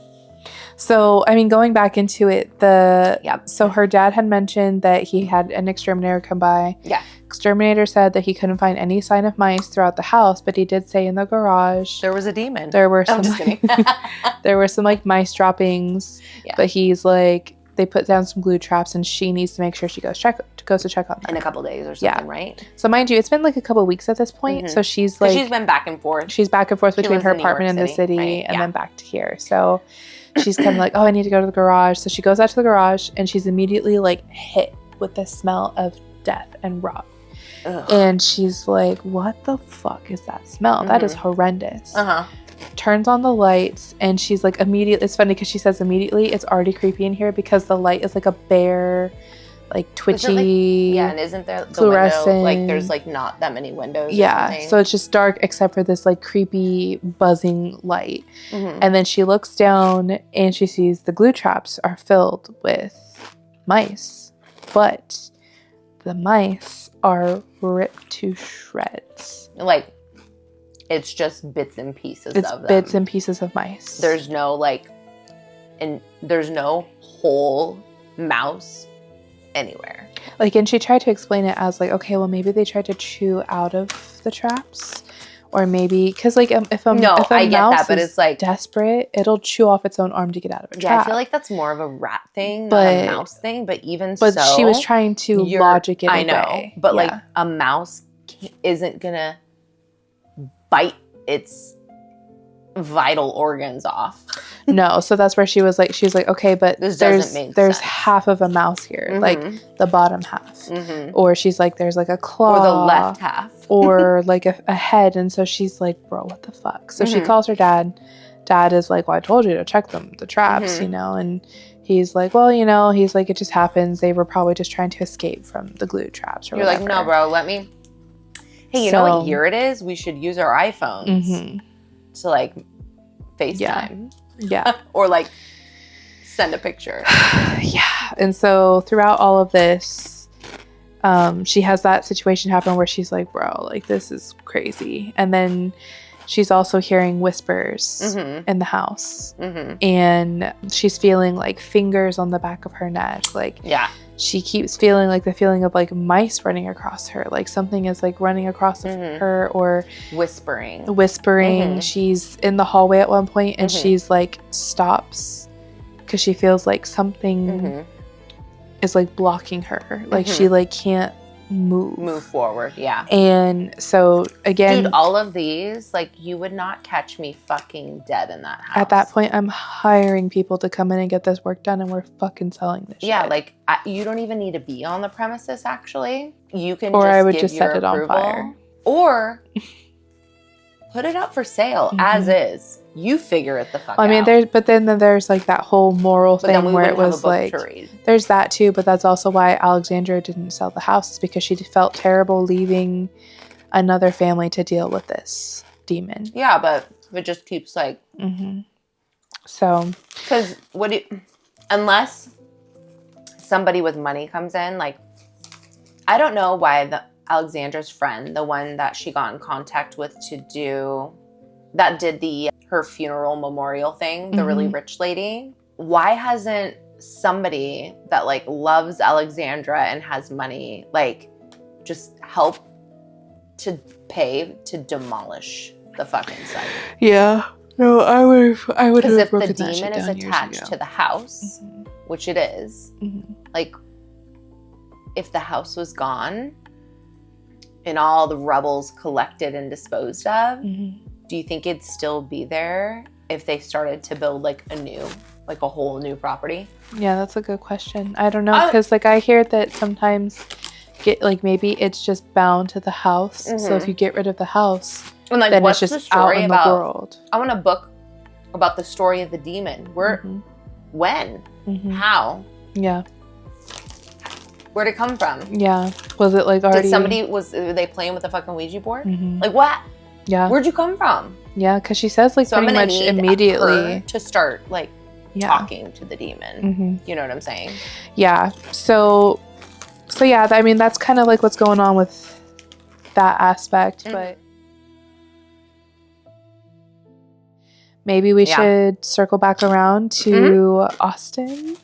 So, I mean, going back into it, Yep. so her dad had mentioned that he had an exterminator come by. Yeah. Exterminator said that he couldn't find any sign of mice throughout the house, but he did say in the garage There was a demon. there were some I'm just kidding. there were some like mice droppings. Yeah. But he's like, they put down some glue traps and she needs to make sure she goes to check on them In a couple days or something, right? So mind you, it's been like a couple weeks at this point. So she's like, she's been back and forth. She's back and forth between her lives in New apartment in York the city City, right? and then back to here. So she's kind of like, oh, I need to go to the garage. So she goes out to the garage and she's immediately like hit with the smell of death and rot. Ugh. And she's like, what the fuck is that smell? That is horrendous. Turns on the lights and she's like, immediately, it's funny because she says immediately it's already creepy in here because the light is like a bare, like twitchy, and isn't there the fluorescent window, like there's like not that many windows or something? So it's just dark except for this like creepy buzzing light. And then she looks down and she sees the glue traps are filled with mice, but the mice are ripped to shreds. Like it's just bits and pieces It's of them. bits and pieces of mice. There's no like, and there's no whole mouse anywhere. Like, and she tried to explain it as like, okay, well maybe they tried to chew out of the traps, or maybe because like if a I mouse get that, but is it's like desperate, it'll chew off its own arm to get out of a trap. I feel like that's more of a rat thing, not a mouse thing. But she was trying to logic it. I know, but like a mouse isn't gonna bite its vital organs off. No, so that's where she was like, okay, but there's sense. half of a mouse here, like the bottom half, or she's like, there's like a claw, or the left half, or like a head, and so she's like, bro, what the fuck? So she calls her dad. Dad is like, well, I told you to check the traps, you know, and he's like, well, you know, he's like, it just happens. They were probably just trying to escape from the glue traps. Or You're whatever. like, no, bro, let me. Hey, you know what year it is? We should use our iPhones to like FaceTime. Yeah. Or like send a picture. And so throughout all of this, she has that situation happen where she's like, bro, like this is crazy. And then she's also hearing whispers in the house. And she's feeling like fingers on the back of her neck. Like, she keeps feeling like the feeling of like mice running across her, like something is like running across her, or whispering. She's in the hallway at one point and she's like stops because she feels like something is like blocking her, like she like can't move forward. And so again, dude, all of these, like, you would not catch me fucking dead in that house. At that point, I'm hiring people to come in and get this work done, and we're fucking selling this shit. Like, you don't even need to be on the premises, actually. You can or just I would give just your set it approval, on fire. Or put it up for sale as is. You figure it the fuck out. I mean, then there's like that whole moral thing where it was like, there's that too, but that's also why Alexandra didn't sell the house, is because she felt terrible leaving another family to deal with this demon. Yeah, but it just keeps like, so, because unless somebody with money comes in, like, I don't know why Alexandra's friend, the one that she got in contact with that did her funeral memorial thing, the really rich lady, why hasn't somebody that like loves Alexandra and has money like just help to pay to demolish the fucking site? Yeah. No, I would because if the demon is attached to the house, which it is, like, if the house was gone and all the rubble's collected and disposed of, do you think it'd still be there if they started to build like a whole new property? Yeah, that's a good question. I don't know, because like I hear that sometimes maybe it's just bound to the house. So if you get rid of the house, and like, then it's just out in the world. I want a book about the story of the demon. When? How? Yeah. Where'd it come from? Yeah. Was it like already? Were they playing with the fucking Ouija board? Like, what? Yeah. Where'd you come from? Yeah, because she says like pretty much immediately to start like talking to the demon. You know what I'm saying? Yeah. So yeah, I mean, that's kind of like what's going on with maybe we should circle back around to Austin.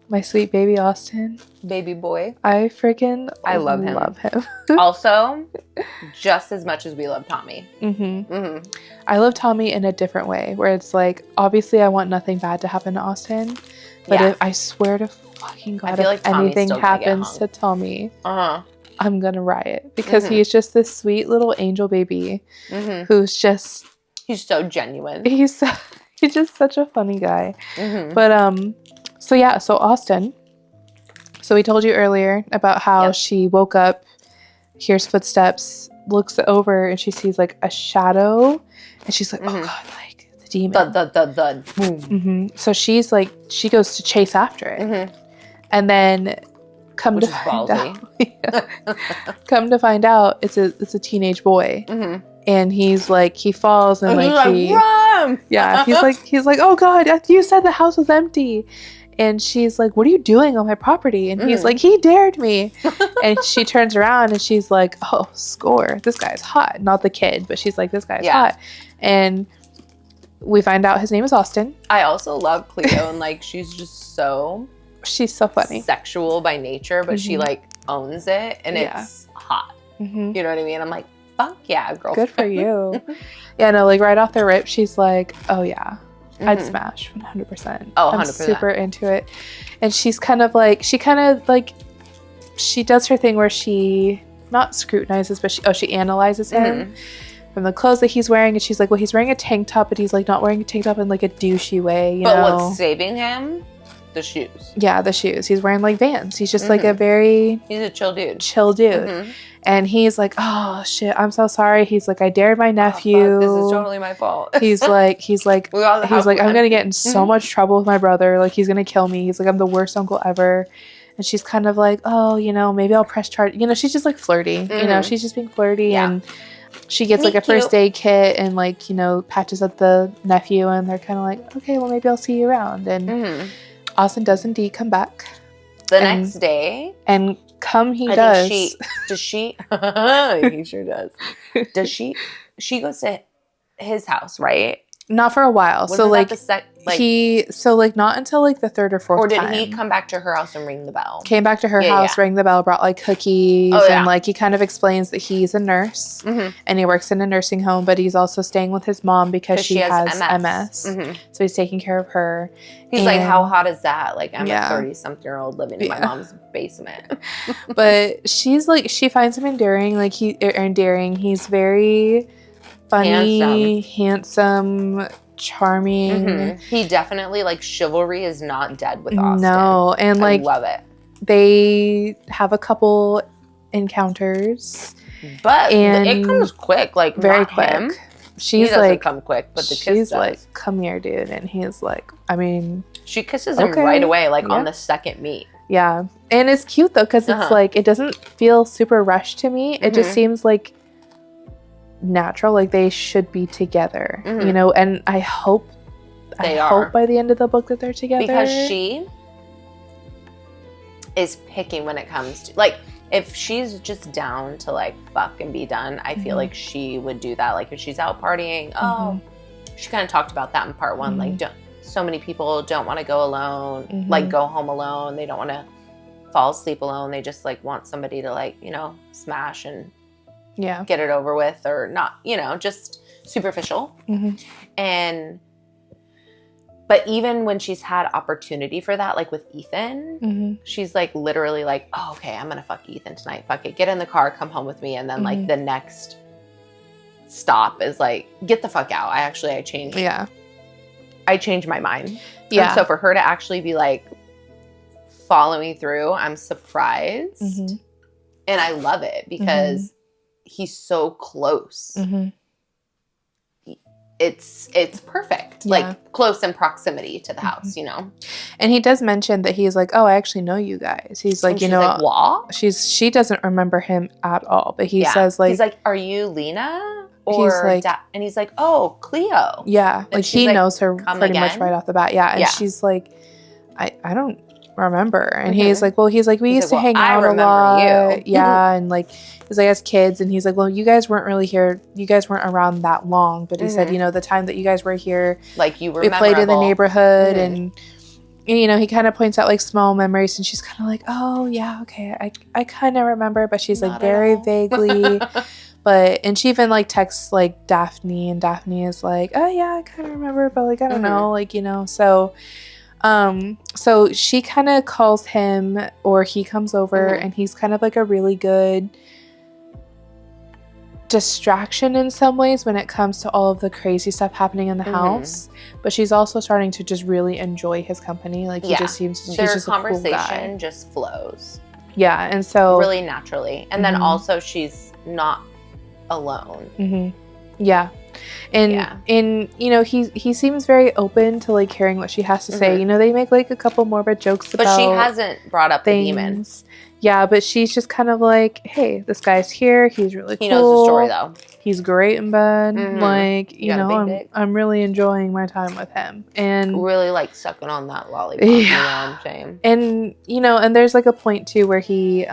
My sweet baby Austin. Baby boy. I love him. Love him. Also, just as much as we love Tommy. I love Tommy in a different way, where it's like, obviously I want nothing bad to happen to Austin, but if I swear to fucking God, if like anything happens to Tommy, I'm gonna riot, because he's just this sweet little angel baby who's just... He's so genuine. He's just such a funny guy. But so Austin. So we told you earlier about how she woke up, hears footsteps, looks over, and she sees like a shadow, and she's like, "Oh God, like the demon!" Thud. Boom. So she's like, she goes to chase after it, and then come to find out, it's a teenage boy, and he's like, he falls and run! He's like, "Oh God, you said the house was empty." And she's like, "What are you doing on my property?" And he's like, "He dared me." And she turns around and she's like, "Oh, score. This guy's hot." Not the kid, but she's like, "This guy's hot." And we find out his name is Austin. I also love Clio, and like, she's so funny. Sexual by nature, but she like owns it, and it's hot. You know what I mean? I'm like, fuck yeah, girl. Good for you. Like right off the rip, she's like, "Oh yeah. I'd smash 100%. Oh, 100%. I'm super into it." And she does her thing where she not scrutinizes, but she analyzes him from the clothes that he's wearing, and she's like, "Well, he's wearing a tank top, but he's like not wearing a tank top in like a douchey way, you know?" But what's saving him? The shoes. Yeah, the shoes. He's wearing like Vans. He's just like he's a chill dude. And he's like, "Oh shit, I'm so sorry." He's like, "I dared my nephew. Oh, this is totally my fault." he's like, "I'm gonna get in so much trouble with my brother. Like, he's gonna kill me." He's like, "I'm the worst uncle ever." And she's kind of like, "Oh, maybe I'll press charge." She's just like flirty. She's just being flirty, and she gets like a first aid kit and like, patches up the nephew, and they're kind of like, "Okay, well, maybe I'll see you around." And Austin does indeed come back the next day, and he does. Does she? He sure does. Does she? She goes to his house, right? Not for a while. Wasn't not until like the third or fourth time. Or did he come back to her house and ring the bell? Came back to her house, rang the bell, brought like cookies, and like he kind of explains that he's a nurse and he works in a nursing home, but he's also staying with his mom because she has MS. So he's taking care of her. He's like, "How hot is that? Like, I'm a 30-something-year-old living in my mom's basement." But she's like, she finds him endearing. Like endearing. He's very funny, handsome, charming. He definitely, like, chivalry is not dead with Austin. No, and like, I love it. They have a couple encounters, but it comes quick, like very quick. Him. She's he doesn't like, come quick, but the kiss she's does. Like, "Come here, dude," and he's like, she kisses him right away, like on the second meet. Yeah, and it's cute though, because it's like, it doesn't feel super rushed to me. It just seems like natural, like they should be together, and I hope by the end of the book that they're together, because she is picking when it comes to, like, if she's just down to like fuck and be done, I feel like she would do that. Like, if she's out partying, she kind of talked about that in part one, like, so many people don't want to go alone, like go home alone, they don't want to fall asleep alone, they just like want somebody to like, smash and get it over with, or not, just superficial. But even when she's had opportunity for that, like with Ethan, she's like literally like, "Oh, okay, I'm gonna fuck Ethan tonight, fuck it, get in the car, come home with me." And then like the next stop is like, "Get the fuck out." I changed my mind. And so for her to actually be like following through, I'm surprised. And I love it because he's so close. It's perfect. Like, close in proximity to the house, And he does mention that he's like, "Oh, I actually know you guys." He's like, what? She doesn't remember him at all, but he says like, he's like, "Are you Lena?" Or he's like, and he's like, "Oh, Clio." Yeah, like he knows her pretty much right off the bat. Yeah, and she's like, I don't remember. And he's like, well, we used to hang out a lot. You. Yeah. And like, he's like, as kids. And he's like, well, you guys weren't really here. You guys weren't around that long. But he said, the time that you guys were here, like you were we played in the neighborhood. And, he kind of points out like small memories. And she's kind of like, oh, yeah, okay. I kind of remember. But she's like very vaguely. And she even like texts like Daphne, and Daphne is like, oh yeah, I kind of remember, but like I don't know, like so she kind of calls him, or he comes over, and he's kind of like a really good distraction in some ways when it comes to all of the crazy stuff happening in the house. But she's also starting to just really enjoy his company. Like he just seems he's just conversation a cool guy. just flows. Yeah, and so really naturally, and then also she's not alone. Yeah. And he seems very open to like hearing what she has to say. They make like a couple morbid jokes about, but she hasn't brought up things. The demons. Yeah, but she's just kind of like, hey, this guy's here, he's really cool. He knows the story though. He's great in bed. Like, I'm really enjoying my time with him. And really like sucking on that lollipop. Yeah. You know what I'm saying? And and there's like a point too where he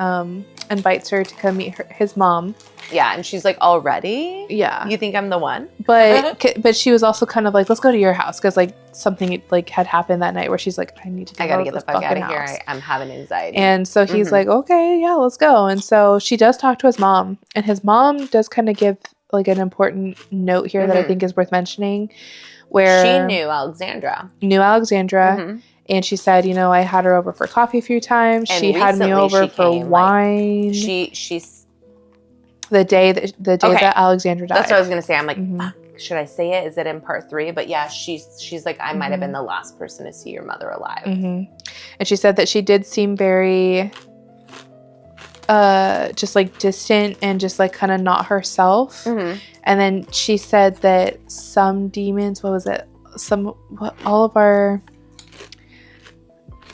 invites her to come meet his mom. Yeah, and she's like, already? Yeah. You think I'm the one? But she was also kind of like, let's go to your house, because like something like had happened that night where she's like, I gotta get the fuck out of here. I'm having anxiety. And so he's like, okay, yeah, let's go. And so she does talk to his mom, and his mom does kind of give like an important note here that I think is worth mentioning, where she knew Alexandra. And she said, I had her over for coffee a few times. And she had me over for wine. She's the day that Alexandra died. That's what I was gonna say. I'm like, fuck, should I say it? Is it in part 3? But yeah, she's like, I might have been the last person to see your mother alive. And she said that she did seem very just like distant and just like kind of not herself. And then she said that some demons,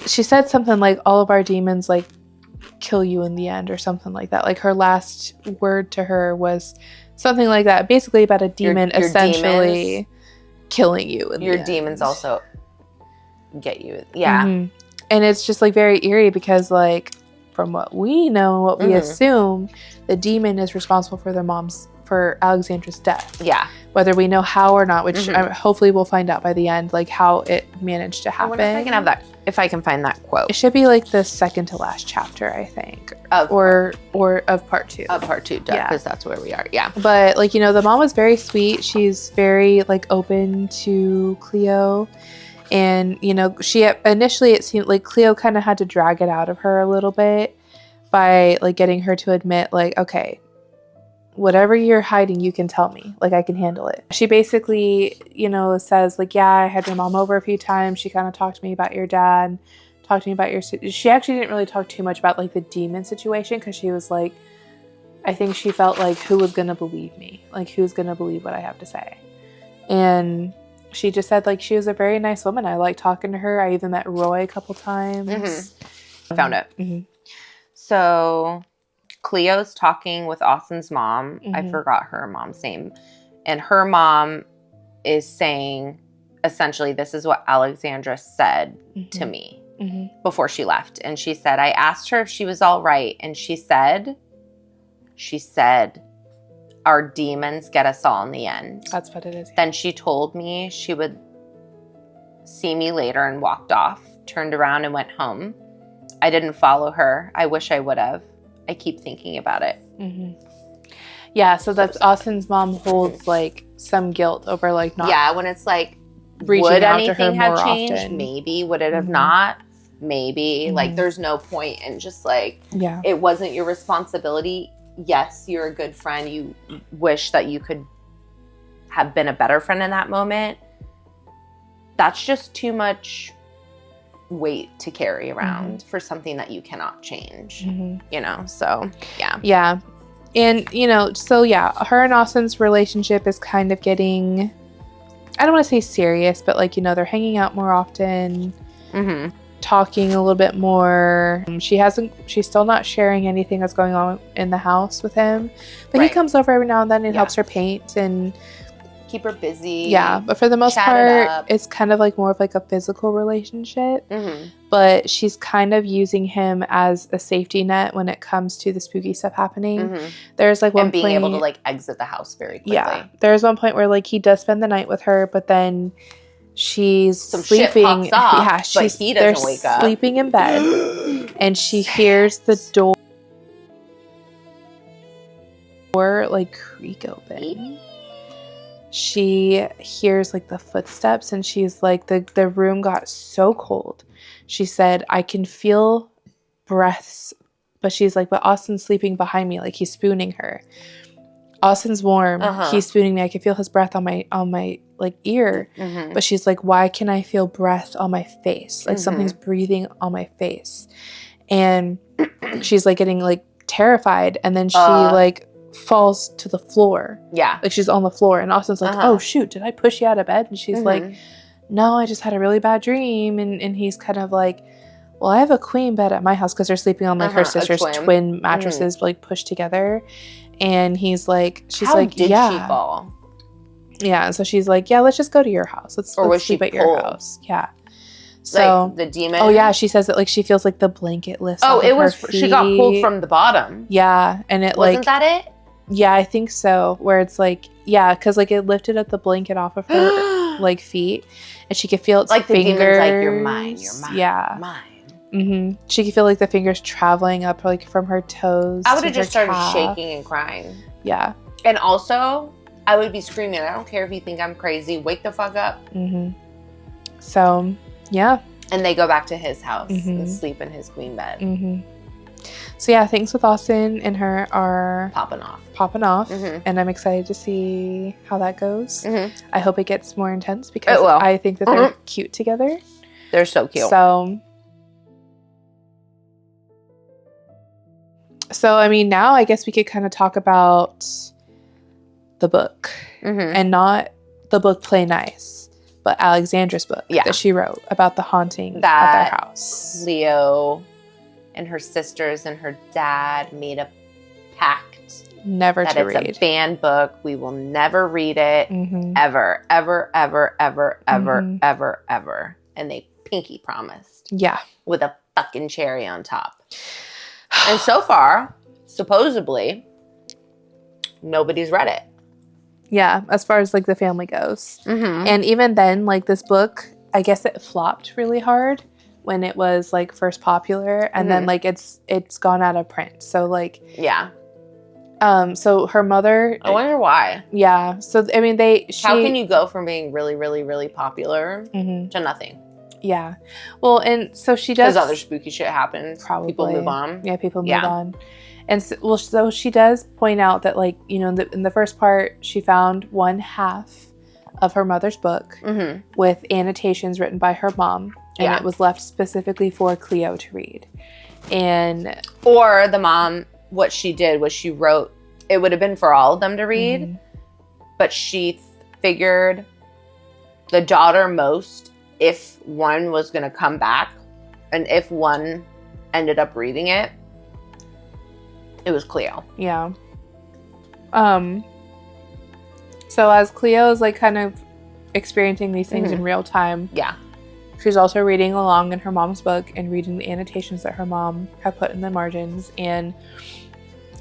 she said something like, all of our demons like kill you in the end, or something like that. Like her last word to her was something like that, basically about a demon your essentially demons, killing you in your the demons end. Also get you. Yeah. And it's just like very eerie, because like from what we know, what we assume, the demon is responsible for Alexandra's death. Yeah. Whether we know how or not, which hopefully we'll find out by the end, like how it managed to happen. I wonder if I can have that, if I can find that quote. It should be like the second to last chapter, I think. Or of part 2. Of part 2, because that's where we are. Yeah. But like, the mom was very sweet. She's very like open to Clio. And, she initially, it seemed like Clio kind of had to drag it out of her a little bit by like getting her to admit like, okay, whatever you're hiding, you can tell me. Like, I can handle it. She basically, says like, yeah, I had your mom over a few times. She kind of talked to me about your dad, talked to me about she actually didn't really talk too much about like the demon situation, because she was like, I think she felt like, who was going to believe me? Like, who's going to believe what I have to say? And she just said like, she was a very nice woman. I liked talking to her. I even met Roy a couple times. I found it. So Cleo's talking with Austin's mom. I forgot her mom's name. And her mom is saying, essentially, this is what Alexandra said to me before she left. And she said, I asked her if she was all right. And she said, our demons get us all in the end. That's what it is. Then she told me she would see me later and walked off, turned around and went home. I didn't follow her. I wish I would have. I keep thinking about it. Yeah, so that's Austin's mom holds like some guilt over like not. Yeah, when it's like, would anything have changed? Often. Maybe. Would it have not? Maybe. Like, there's no point in just like, it wasn't your responsibility. Yes, you're a good friend. You wish that you could have been a better friend in that moment. That's just too much weight to carry around for something that you cannot change, so yeah. And her and Austin's relationship is kind of getting, I don't want to say serious, but like, they're hanging out more often, talking a little bit more. She's still not sharing anything that's going on in the house with him, but he comes over every now and then and helps her paint and keep her busy. Yeah, but for the most part, it's kind of like more of like a physical relationship. but she's kind of using him as a safety net when it comes to the spooky stuff happening. There's like one and being point, able to like exit the house very quickly. Yeah, there's one point where like he does spend the night with her, but then she's sleeping. Shit pops off, yeah, but he doesn't wake up. Sleeping in bed, and she hears the door like creak open. She hears like the footsteps, and she's like, the room got so cold. She said, I can feel breaths, but she's like, but Austin's sleeping behind me, like he's spooning her. Austin's warm. He's spooning me. I can feel his breath on my like ear. But she's like, why can I feel breath on my face? Like something's breathing on my face. And she's like getting like terrified, and then she like falls to the floor. Yeah. Like she's on the floor, and Austin's like, oh shoot, did I push you out of bed? And she's like, no, I just had a really bad dream. And he's kind of like, well, I have a queen bed at my house, because they're sleeping on like her sister's twin mattresses like pushed together. And he's like, she's like, did she fall? Yeah. And so she's like, yeah, let's just go to your house. Let's sleep at your house. Yeah. So like the demon. Oh yeah, she says that like she feels like the blanket lifts. Oh, it was she got pulled from the bottom. Yeah, and it wasn't that it? Yeah, I think so. Where it's like, yeah, because like it lifted up the blanket off of her like feet, and she could feel its like fingers. The demon's like, you're mine, you're mine. Yeah, mine. She could feel like the fingers traveling up like from her toes. I would have just started shaking and crying. Yeah, and also I would be screaming, I don't care if you think I'm crazy, wake the fuck up. So yeah, and they go back to his house and sleep in his queen bed. So yeah, things with Austin and her are popping off, and I'm excited to see how that goes. I hope it gets more intense, because I think that they're cute together. They're so cute. So I mean, now I guess we could kind of talk about the book, and not the book Play Nice, but Alexandra's book that she wrote about the haunting at their house. Leo and her sisters and her dad made a pact never to read. It's a banned book. We will never read it ever, ever, ever, ever, ever, ever, ever. And they pinky promised. Yeah. With a fucking cherry on top. And so far, supposedly, nobody's read it. Yeah, as far as like the family goes. And even then, like this book, I guess it flopped really hard when it was like first popular, and then like it's gone out of print. So like so her mother, I wonder why. Yeah. So I mean how can you go from being really, really, really popular to nothing? Yeah. Well, and so she does, because other spooky shit happens. Probably. People move on. Yeah, people move on. And so she does point out that like, you know, in the first part, she found one half of her mother's book with annotations written by her mom. And it was left specifically for Clio to read. Or the mom, what she did was she wrote, it would have been for all of them to read, but she figured the daughter most, if one was going to come back, and if one ended up reading it, it was Clio. Yeah. So as Clio is like kind of experiencing these things in real time. Yeah. She's also reading along in her mom's book and reading the annotations that her mom had put in the margins. And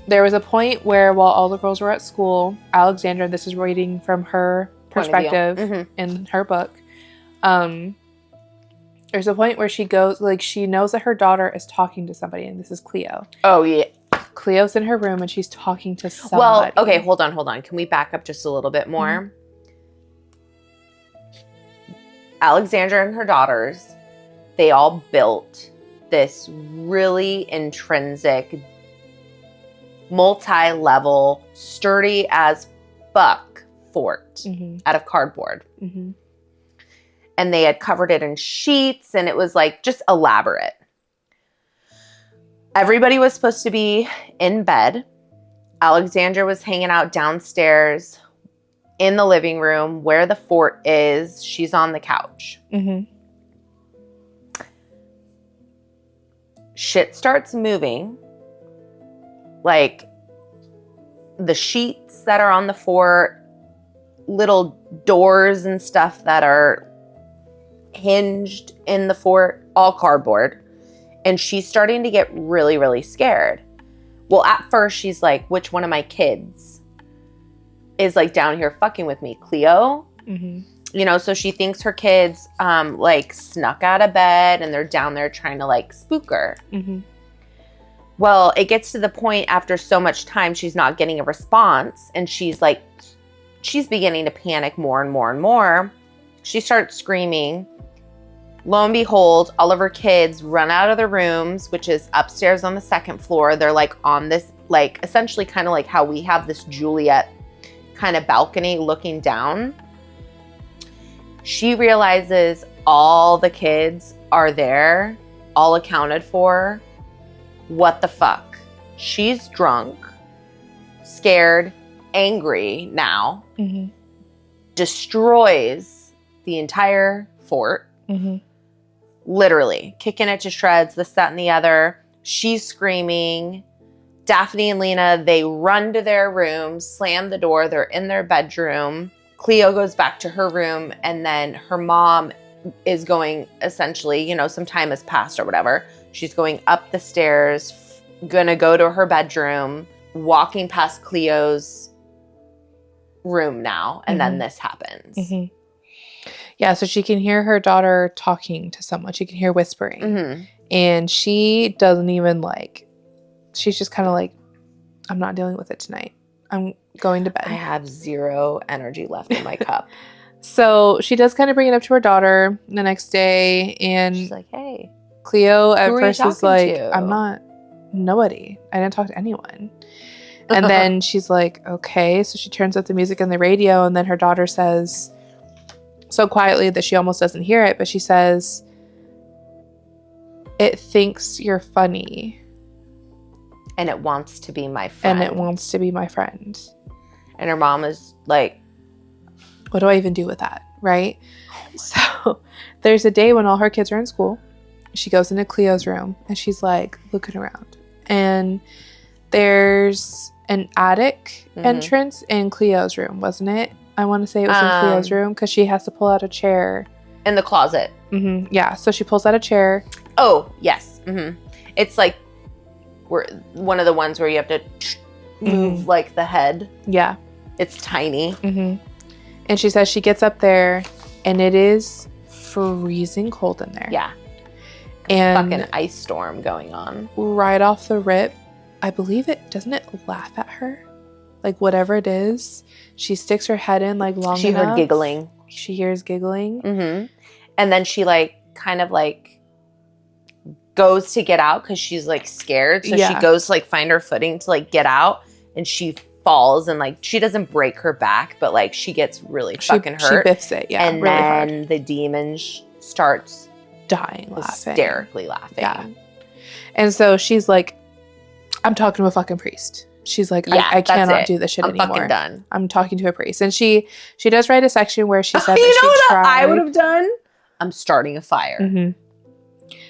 there was a point where while all the girls were at school, Alexandra, this is reading from her perspective in her book, there's a point where she goes, like she knows that her daughter is talking to somebody, and this is Clio. Oh, yeah. Cleo's in her room and she's talking to somebody. Well, okay, hold on. Can we back up just a little bit more? Alexandra and her daughters, they all built this really intrinsic, multi-level, sturdy as fuck fort out of cardboard. And they had covered it in sheets, and it was like just elaborate. Everybody was supposed to be in bed. Alexandra was hanging out downstairs in the living room where the fort is. She's on the couch. Shit starts moving. Like the sheets that are on the fort, little doors and stuff that are hinged in the fort, all cardboard. And she's starting to get really, really scared. Well, at first she's like, which one of my kids is like down here fucking with me? Clio? You know, so she thinks her kids like snuck out of bed and they're down there trying to like spook her. Well, it gets to the point after so much time she's not getting a response, and she's beginning to panic more and more and more. She starts screaming. Lo and behold, all of her kids run out of the rooms, which is upstairs on the second floor. They're like on this, like essentially kind of like how we have this Juliet kind of balcony looking down. She realizes all the kids are there, all accounted for. What the fuck? She's drunk, scared, angry now, destroys the entire fort. Literally kicking it to shreds, this, that, and the other. She's screaming. Daphne and Lena, they run to their room, slam the door. They're in their bedroom. Clio goes back to her room, and then her mom is going, essentially, you know, some time has passed or whatever. She's going up the stairs, gonna go to her bedroom, walking past Clio's room now, and then this happens. Yeah, so she can hear her daughter talking to someone. She can hear whispering. And she doesn't even like, she's just kind of like, I'm not dealing with it tonight. I'm going to bed. I have zero energy left in my cup. So she does kind of bring it up to her daughter the next day. And she's like, hey. Cleo at Who are first you is like, talking to? I'm not, nobody. I didn't talk to anyone. And then she's like, okay. So she turns up the music on the radio, and then her daughter says, so quietly that she almost doesn't hear it, but she says, it thinks you're funny. And it wants to be my friend. And it wants to be my friend. And her mom is like, what do I even do with that? Right? So there's a day when all her kids are in school. She goes into Cleo's room and she's like looking around. And there's an attic entrance in Cleo's room, wasn't it? I want to say it was in Cleo's room because she has to pull out a chair. In the closet. Yeah, so she pulls out a chair. Oh, yes. It's like one of the ones where you have to move like the head. Yeah. It's tiny. And she says she gets up there and it is freezing cold in there. Yeah. And fucking ice storm going on. Right off the rip, I believe doesn't it laugh at her? Like whatever it is, she sticks her head in like long enough. She heard giggling. She hears giggling. And then she like kind of like goes to get out because she's like scared. So she goes to like find her footing to like get out, and she falls, and like she doesn't break her back, but like she gets really fucking hurt. She biffs it, yeah. And really then hard. the demon starts dying, laughing. Hysterically laughing. Yeah. And so she's like, I'm talking to a fucking priest. She's like, I cannot do this shit anymore. I'm fucking done. I'm talking to a priest. And she does write a section where she said you that know she what tried. I would have done? I'm starting a fire.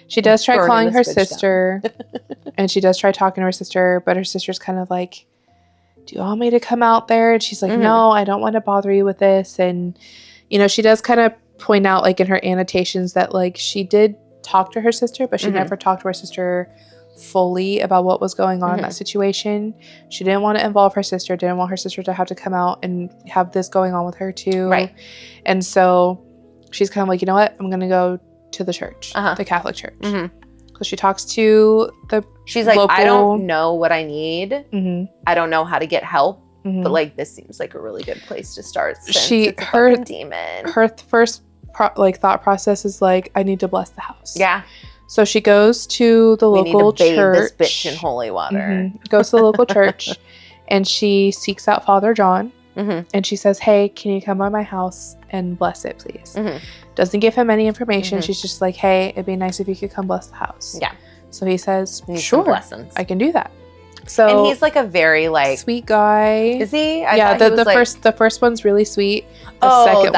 She does try Burning calling her this bitch sister. And she does try talking to her sister, but her sister's kind of like, do you want me to come out there? And she's like, no, I don't want to bother you with this. And, you know, she does kind of point out like in her annotations that like she did talk to her sister, but she never talked to her sister fully about what was going on in that situation. She didn't want to involve her sister, didn't want her sister to have to come out and have this going on with her too. Right. And so she's kind of like, you know what? I'm going to go to the church, the Catholic church. So she talks to the She's like, local... I don't know what I need. I don't know how to get help. But like, this seems like a really good place to start. Since it's a fucking demon. Her first thought process is like, I need to bless the house. Yeah. So she goes to the local church. We need to bathe this bitch in holy water. Goes to the local church, and she seeks out Father John. And she says, hey, can you come by my house and bless it, please? Doesn't give him any information. She's just like, hey, it'd be nice if you could come bless the house. Yeah. So he says, sure, I can do that. So and he's like a very like sweet guy. Is he? Yeah. The first one's really sweet. The second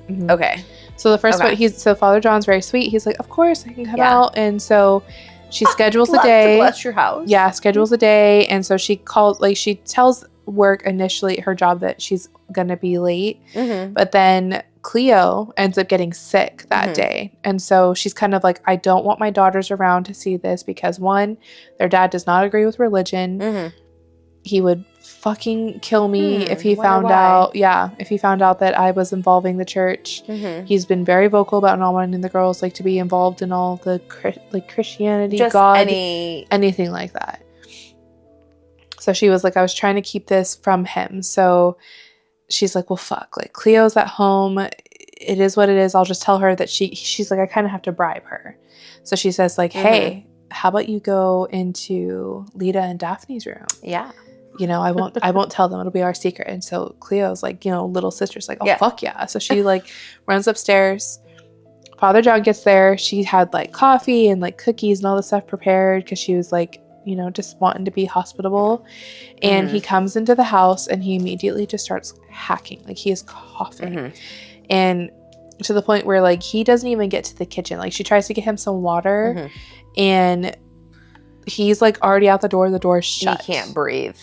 one. Okay. So the first one, so Father John's very sweet. He's like, of course I can come out. And so she schedules a day. To bless your house. Yeah, schedules a day. And so she she tells work initially, her job, that she's going to be late. But then Clio ends up getting sick that day. And so she's kind of like, I don't want my daughters around to see this because, one, their dad does not agree with religion. He would fucking kill me if he found out. Yeah, if he found out that I was involving the church. He's been very vocal about not wanting the girls like to be involved in all the Christianity, just God, anything like that. So she was like, I was trying to keep this from him. So she's like, well, fuck, like Cleo's at home. It is what it is. I'll just tell her that she's like, I kind of have to bribe her. So she says like, hey, how about you go into Lita and Daphne's room? Yeah. You know, I won't tell them. It'll be our secret. And so Cleo's like, you know, little sister's like, oh, fuck yeah. So she like runs upstairs. Father John gets there. She had like coffee and like cookies and all this stuff prepared because she was like, you know, just wanting to be hospitable. And he comes into the house and he immediately just starts hacking. Like he is coughing. And to the point where like he doesn't even get to the kitchen. Like she tries to get him some water and he's like already out the door. The door's shut. He can't breathe.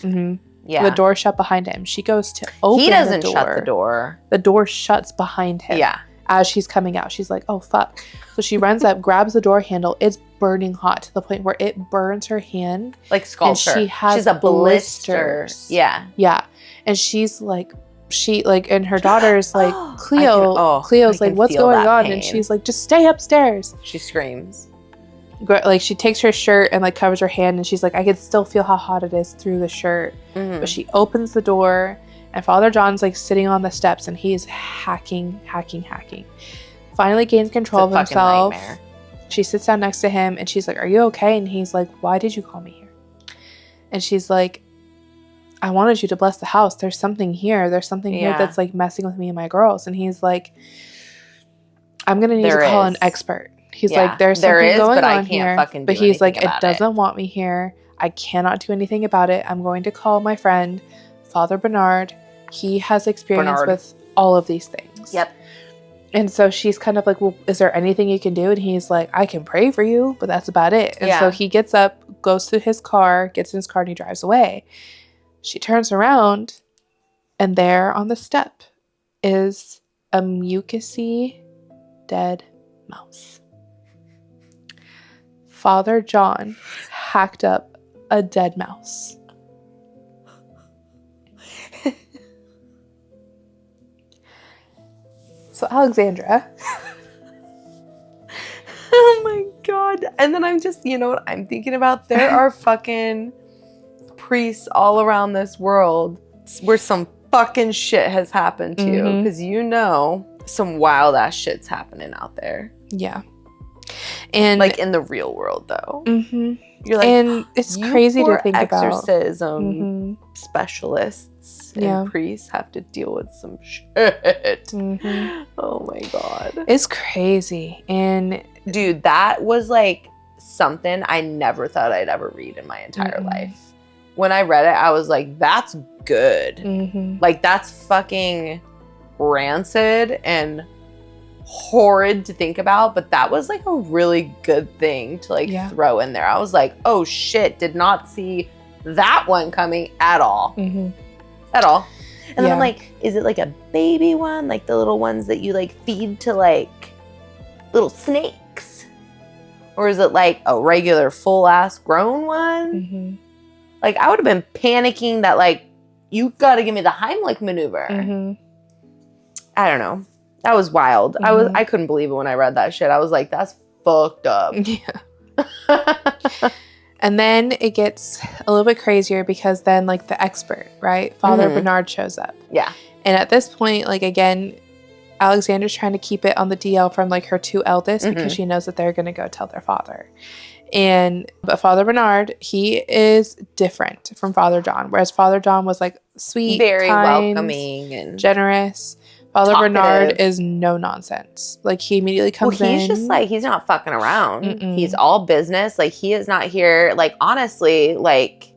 Yeah. The door's shut behind him. She goes to open the door. He doesn't shut the door. The door shuts behind him. Yeah. As she's coming out. She's like, oh, fuck. So she runs up, grabs the door handle. It's burning hot to the point where it burns her hand. Like scalds her. She's a blisters. Yeah. Yeah. And she's like, and her daughter's like, Cleo's like, what's going on? Pain. And she's like, just stay upstairs. She screams. Like she takes her shirt and like covers her hand and she's like, I can still feel how hot it is through the shirt. But she opens the door and Father John's like sitting on the steps and he's hacking. Finally gains control of himself. Nightmare. She sits down next to him and she's like, are you okay? And he's like, why did you call me here? And she's like, I wanted you to bless the house. There's something here. There's something here that's like messing with me and my girls. And he's like, I'm going to need to call an expert. He's like, there's something going on here. But he's like, it doesn't want me here. I cannot do anything about it. I'm going to call my friend, Father Bernard. He has experience with all of these things. Yep. And so she's kind of like, well, is there anything you can do? And he's like, I can pray for you, but that's about it. And so he gets up, goes to his car, gets in his car, and he drives away. She turns around, and there on the step is a mucusy dead mouse. Father John hacked up a dead mouse. So Alexandra. Oh my God. And then I'm just, you know what I'm thinking about? There are fucking priests all around this world where some fucking shit has happened to. Because you know some wild ass shit's happening out there. Yeah. And like in the real world though. You're like, and it's crazy to think about. Exorcism specialists and priests have to deal with some shit. Oh my God. It's crazy. And dude, that was like something I never thought I'd ever read in my entire life. When I read it, I was like, that's good. Like that's fucking rancid and horrid to think about, but that was like a really good thing to like throw in there. I was like, oh shit, did not see that one coming at all. At all. And then I'm like, is it like a baby one? Like the little ones that you like feed to like little snakes? Or is it like a regular full ass grown one? Like I would have been panicking that like, you gotta give me the Heimlich maneuver. I don't know. That was wild. I couldn't believe it when I read that shit. I was like, that's fucked up. And then it gets a little bit crazier because then like the expert, right? Father Bernard shows up. Yeah. And at this point, like again, Alexandra's trying to keep it on the DL from like her two eldest because she knows that they're going to go tell their father. But Father Bernard, he is different from Father John. Whereas Father John was like sweet, very kind, welcoming and generous. Father Bernard is no nonsense. Like he immediately comes in. He's just like, he's not fucking around. He's all business. Like he is not here. Like honestly, like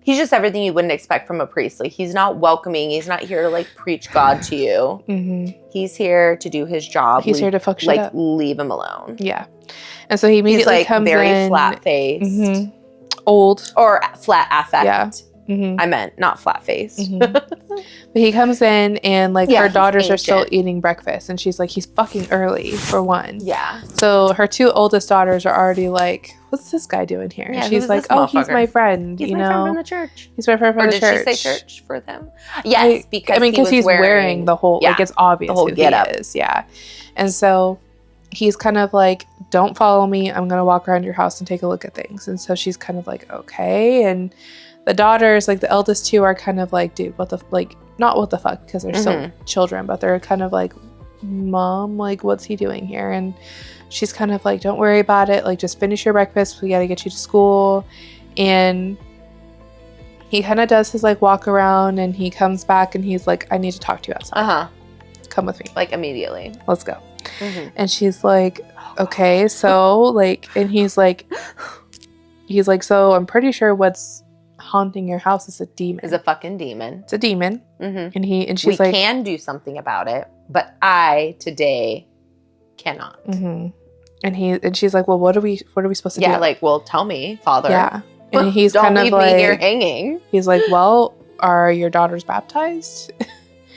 he's just everything you wouldn't expect from a priest. Like he's not welcoming. He's not here to like preach God to you. He's here to do his job. He's here to fuck shit up. Leave him alone. Yeah. And so he immediately comes very in. Flat faced. Old. Or flat affect. Yeah. Mm-hmm. I meant not flat-faced. Mm-hmm. But he comes in and like her daughters are still ancient. eating breakfast, and she's like, he's fucking early for one. Yeah. So her 2 oldest daughters are already like, what's this guy doing here? Yeah, and she's like, oh, he's my friend. He's you my know, friend from the church. He's my friend from the church. Or did she say church for them? Yes, because he's wearing the whole, like, it's obvious the whole who get-up. he is. Yeah. And so he's kind of like, don't follow me. I'm going to walk around your house and take a look at things. And so she's kind of like, okay. And the daughters, like the eldest 2 are kind of like, dude, what the, like, not what the fuck, because they're still children, but they're kind of like, Mom, like, what's he doing here? And she's kind of like, don't worry about it. Like, just finish your breakfast. We got to get you to school. And he kind of does his like walk around, and he comes back and he's like, I need to talk to you outside. Come with me. Like immediately. Let's go. And she's like, okay. So like, and he's like, so I'm pretty sure what's haunting your house is a demon. Is a fucking demon. It's a demon. And she's like, we can do something about it, but I today cannot. And she's like, well, what are we supposed to do? Yeah, like, well, tell me, Father. Yeah. And he's Don't kind of leave like, me here hanging. He's like, well, are your daughters baptized?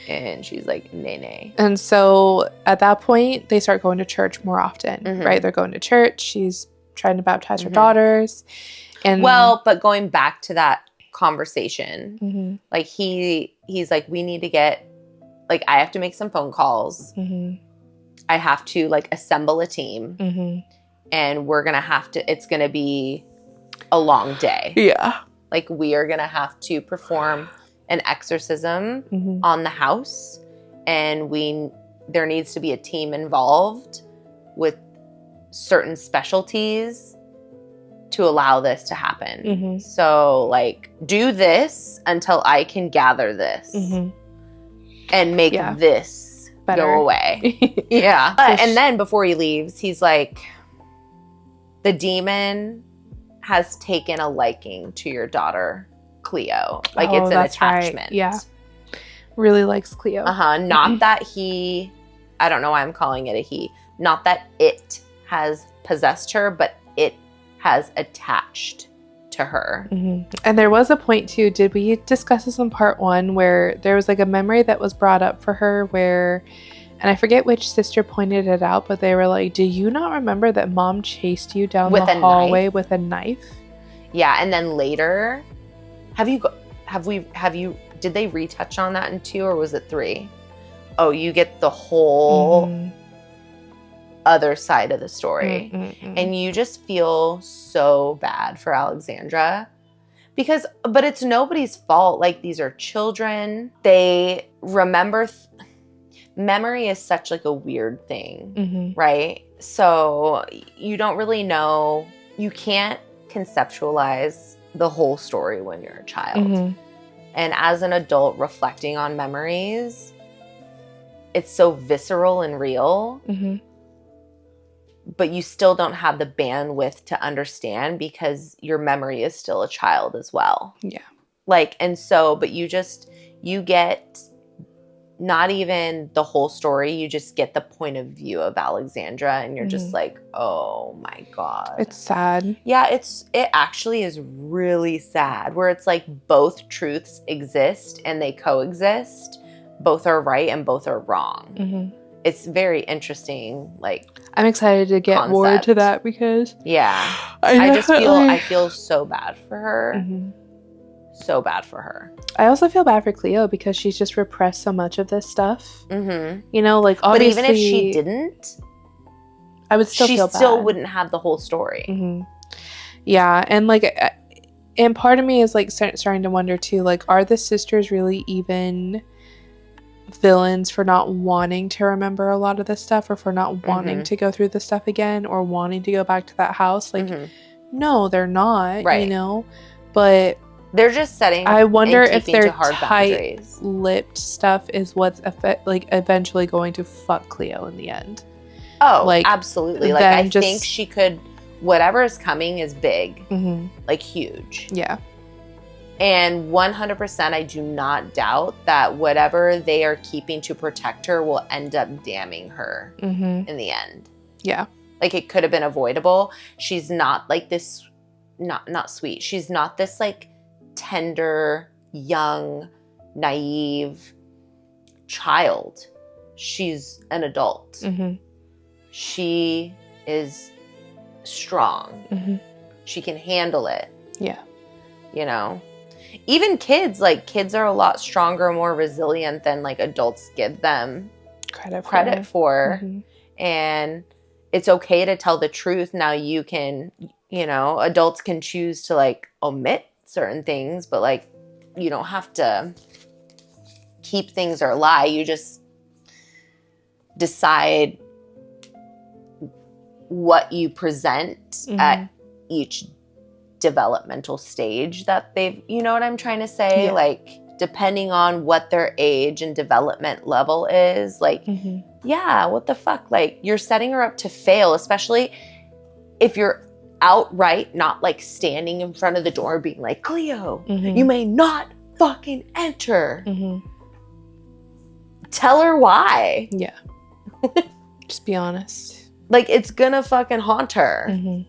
And she's like, nay. And so at that point, they start going to church more often, right? They're going to church. She's trying to baptize her daughters. And well, but going back to that conversation, like he's like, we need to get, like, I have to make some phone calls. I have to like assemble a team, and we're gonna have to. It's gonna be a long day. Yeah, like we are gonna have to perform an exorcism on the house, and there needs to be a team involved with certain specialties to allow this to happen. So like, do this until I can gather this and make this better go away. Yeah. And then before he leaves, he's like, the demon has taken a liking to your daughter, Clio. Like, it's an attachment. Right. Yeah. Really likes Clio. Not that I don't know why I'm calling it a he. Not that it has possessed her, but it has attached to her. And there was a point too, did we discuss this in part 1, where there was like a memory that was brought up for her where, and I forget which sister pointed it out, but they were like, do you not remember that Mom chased you down the hallway with a knife? Yeah. And then later, did they retouch on that in 2, or was it 3? Oh, you get the whole other side of the story. And you just feel so bad for Alexandra but it's nobody's fault. Like, these are children. They remember. Memory is such like a weird thing, right? So you don't really know. You can't conceptualize the whole story when you're a child. And as an adult reflecting on memories, it's so visceral and real. But you still don't have the bandwidth to understand because your memory is still a child as well. Yeah. Like, and so, but you get not even the whole story. You just get the point of view of Alexandra, and you're just like, oh my God. It's sad. Yeah, it actually is really sad, where it's like both truths exist and they coexist. Both are right and both are wrong. It's very interesting. Like, I'm excited to get more to that because I feel so bad for her. So bad for her. I also feel bad for Clio because she's just repressed so much of this stuff. You know, like, obviously. But even if she didn't, I would still feel bad. She still wouldn't have the whole story. Yeah, and like, and part of me is like starting to wonder too, like, are the sisters really even villains for not wanting to remember a lot of this stuff, or for not wanting to go through this stuff again, or wanting to go back to that house? Like, no, they're not, right? You know, but they're just setting. I wonder if their tight-lipped stuff is what's eventually going to fuck Clio in the end. Oh, like, absolutely. Like, I think she could. Whatever is coming is big, like huge. Yeah. And 100%, I do not doubt that whatever they are keeping to protect her will end up damning her in the end. Yeah. Like, it could have been avoidable. She's not like this, not sweet. She's not this like tender, young, naive child. She's an adult. Mm-hmm. She is strong. Mm-hmm. She can handle it. Yeah. You know? Even kids, like, kids are a lot stronger, more resilient than, like, adults give them credit for. Mm-hmm. And it's okay to tell the truth. Now you can, you know, adults can choose to, like, omit certain things, but, like, you don't have to keep things or lie. You just decide what you present at each developmental stage that they've, you know what I'm trying to say? Yeah. Like, depending on what their age and development level is, like, yeah, what the fuck? Like, you're setting her up to fail, especially if you're outright not, like, standing in front of the door being like, Clio, you may not fucking enter. Tell her why. Yeah. Just be honest. Like, it's gonna fucking haunt her.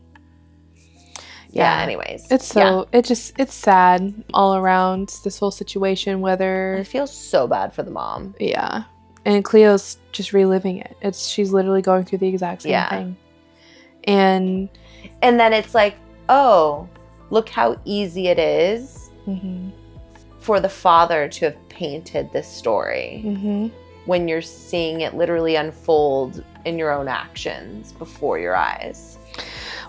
Yeah, anyways. It's so, it's sad all around, this whole situation, whether... I feel so bad for the mom. Yeah. And Cleo's just reliving it. She's literally going through the exact same thing. And then it's like, oh, look how easy it is for the father to have painted this story when you're seeing it literally unfold in your own actions before your eyes.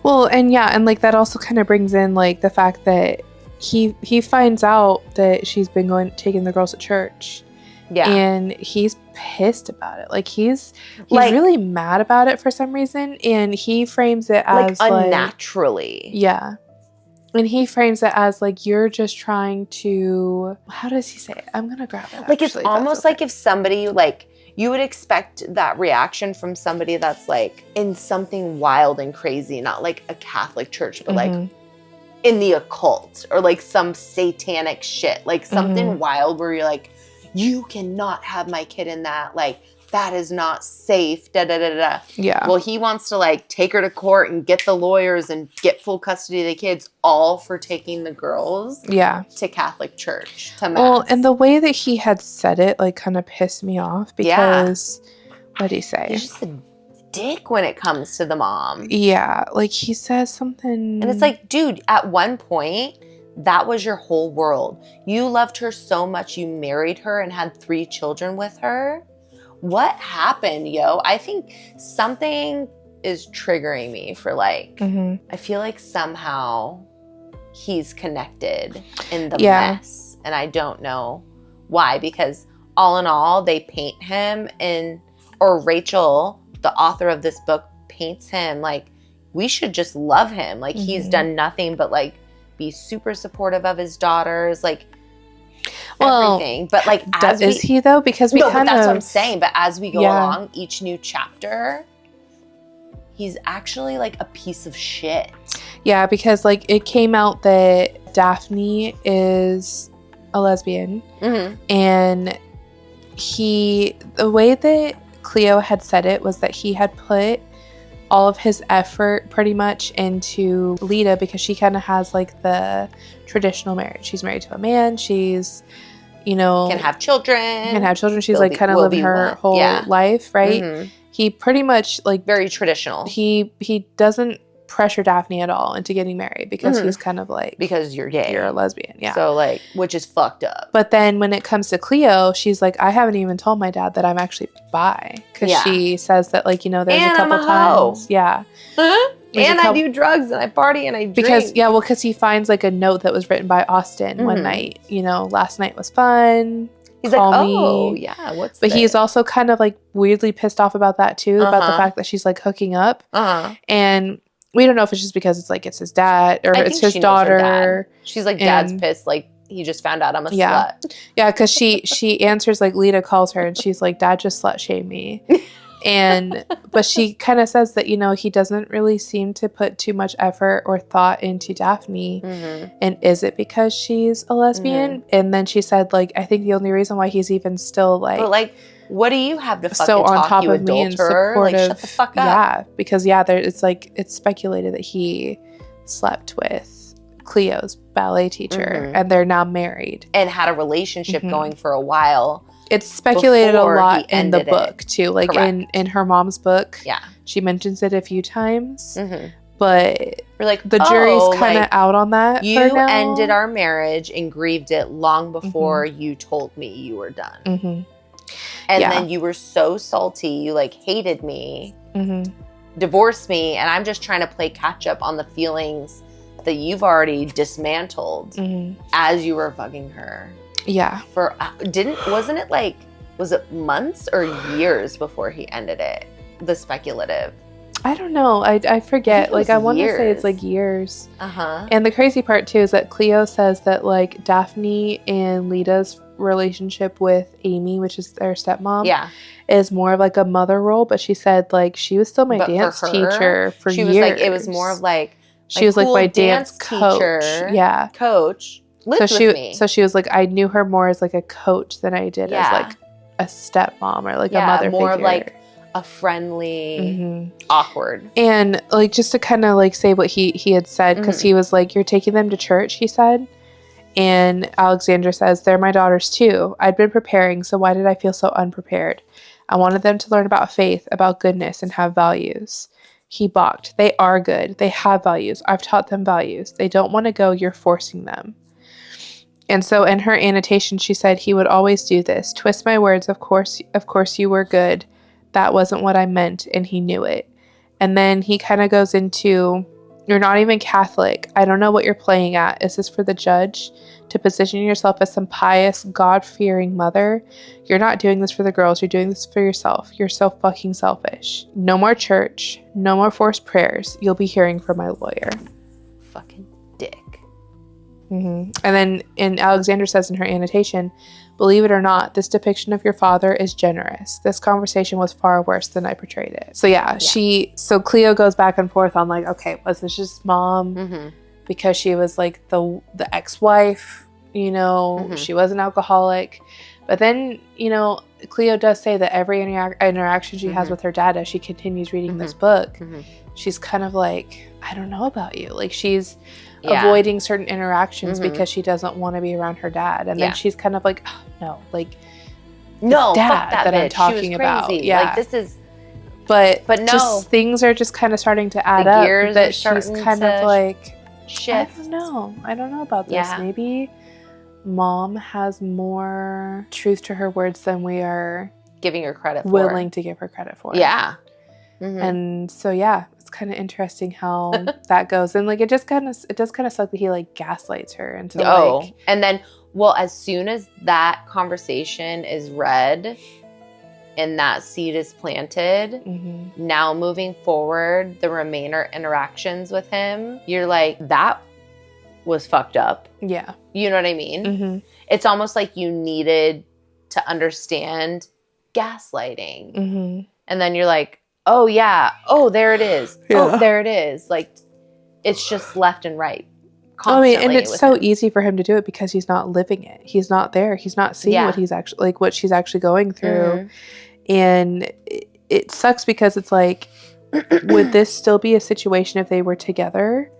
Well, and yeah, and like that also kind of brings in like the fact that he finds out that she's been taking the girls to church. Yeah. And he's pissed about it. Like he's like, really mad about it for some reason, and he frames it as like unnaturally. Yeah. And he frames it as like, you're just trying to, how does he say it? I'm going to grab it. Like, actually, it's almost like if somebody, like, you would expect that reaction from somebody that's like in something wild and crazy, not like a Catholic church, but like in the occult or like some satanic shit, like something wild where you're like, you cannot have my kid in that. Like, that is not safe, da-da-da-da. Yeah. Well, he wants to, like, take her to court and get the lawyers and get full custody of the kids, all for taking the girls to Catholic church, to mass. Well, and the way that he had said it, like, kind of pissed me off because, what did he say? He's just a dick when it comes to the mom. Yeah, like, he says something. And it's like, dude, at one point, that was your whole world. You loved her so much, you married her and had 3 children with her. What happened, yo? I think something is triggering me for like, I feel like somehow he's connected in the mess. And I don't know why, because all in all, they paint him or Rachel, the author of this book, paints him like, we should just love him. Like he's done nothing but like be super supportive of his daughters. Like, everything, but like is he though? Because we kind of, that's what I'm saying. But as we go along, each new chapter, he's actually like a piece of shit. Yeah, because like it came out that Daphne is a lesbian, and the way that Clio had said it was that he had put all of his effort pretty much into Lita because she kind of has like the traditional marriage. She's married to a man. She's, can have children. She's like kind of living her whole life, right? He pretty much like very traditional. He doesn't pressure Daphne at all into getting married because he's kind of like, because you're gay, you're a lesbian, so like, which is fucked up. But then when it comes to Clio, she's like, I haven't even told my dad that I'm actually bi, because she says that like, there's a couple times, and I do drugs and I party and I drink. Because he finds like a note that was written by Austin one night, last night was fun. He's like, oh, yeah, what's But he's also kind of like weirdly pissed off about that too, about the fact that she's like hooking up. And we don't know if it's just because it's like it's his dad or it's his daughter. She's like, dad's pissed. Like, he just found out I'm a slut. Yeah, because she answers, like, Lita calls her and she's like, Dad just slut shamed me. But she kind of says that, he doesn't really seem to put too much effort or thought into Daphne. And is it because she's a lesbian? And then she said, like, I think the only reason why he's even still like... But, like, what do you have to fucking so on talk, top you of me and adulterer? supportive? Like, shut the fuck up. Yeah, because it's like it's speculated that he slept with Cleo's ballet teacher, and they're now married. And had a relationship going for a while. It's speculated a before he lot in the ended book, too. Like, in her mom's book, she mentions it a few times. But we're like, the jury's kind of out on that. You ended our marriage and grieved it long before you told me you were done. And then you were so salty. You, like, hated me, divorced me, and I'm just trying to play catch up on the feelings that you've already dismantled as you were fucking her. Yeah. Wasn't it like, was it months or years before he ended it? The speculative. I don't know. I forget. Like, I want to say it's like years. And the crazy part too is that Clio says that, like, Daphne and Lita's relationship with Amy, which is their stepmom, is more of like a mother role. But she said, like, she was still my dance teacher for years. She was like, it was more of like, she was like my dance coach. Coach lived with me. So she was like, I knew her more as like a coach than I did as like a stepmom or like a mother more figure. Like a friendly, awkward. And like, just to kind of like say what he had said, because he was like, you're taking them to church, he said. And Alexandra says, they're my daughters too. I'd been preparing, so why did I feel so unprepared? I wanted them to learn about faith, about goodness, and have values. He balked. They are good. They have values. I've taught them values. They don't want to go. You're forcing them. And so in her annotation, she said, he would always do this. Twist my words. Of course you were good. That wasn't what I meant. And he knew it. And then he kind of goes into, you're not even Catholic. I don't know what you're playing at. Is this for the judge? To position yourself as some pious, God-fearing mother? You're not doing this for the girls. You're doing this for yourself. You're so fucking selfish. No more church. No more forced prayers. You'll be hearing from my lawyer. Fucking dick. And then Alexandra says in her annotation, believe it or not, this depiction of your father is generous. This conversation was far worse than I portrayed it. So Clio goes back and forth on like, okay, was this just mom? Because she was like the ex-wife, you know, she was an alcoholic. But then, you know, Clio does say that every interaction she has with her dad as she continues reading this book, she's kind of like, I don't know about you. Like, she's avoiding certain interactions because she doesn't want to be around her dad. And then she's kind of like, oh, no, like, no, dad fuck that I'm talking about. Yeah. Like, this is... But no. Just, things are just kind of starting to add up. That she's kind of like... shift. I don't know about this. Maybe mom has more truth to her words than we are giving her credit for. Willing to give her credit for. Yeah. And so it's kind of interesting how that goes. And like, it does kind of suck that he like gaslights her into like, and then as soon as that conversation is read and that seed is planted, now moving forward, the remainder interactions with him, you're like, that was fucked up. Yeah. You know what I mean? It's almost like you needed to understand gaslighting. And then you're like, oh yeah, oh, there it is. Oh, there it is. Like, it's just left and right. Constantly. And it's so easy for him to do it because he's not living it. He's not there. He's not seeing what he's actually, like, what she's actually going through. And it sucks because it's like, would this still be a situation if they were together?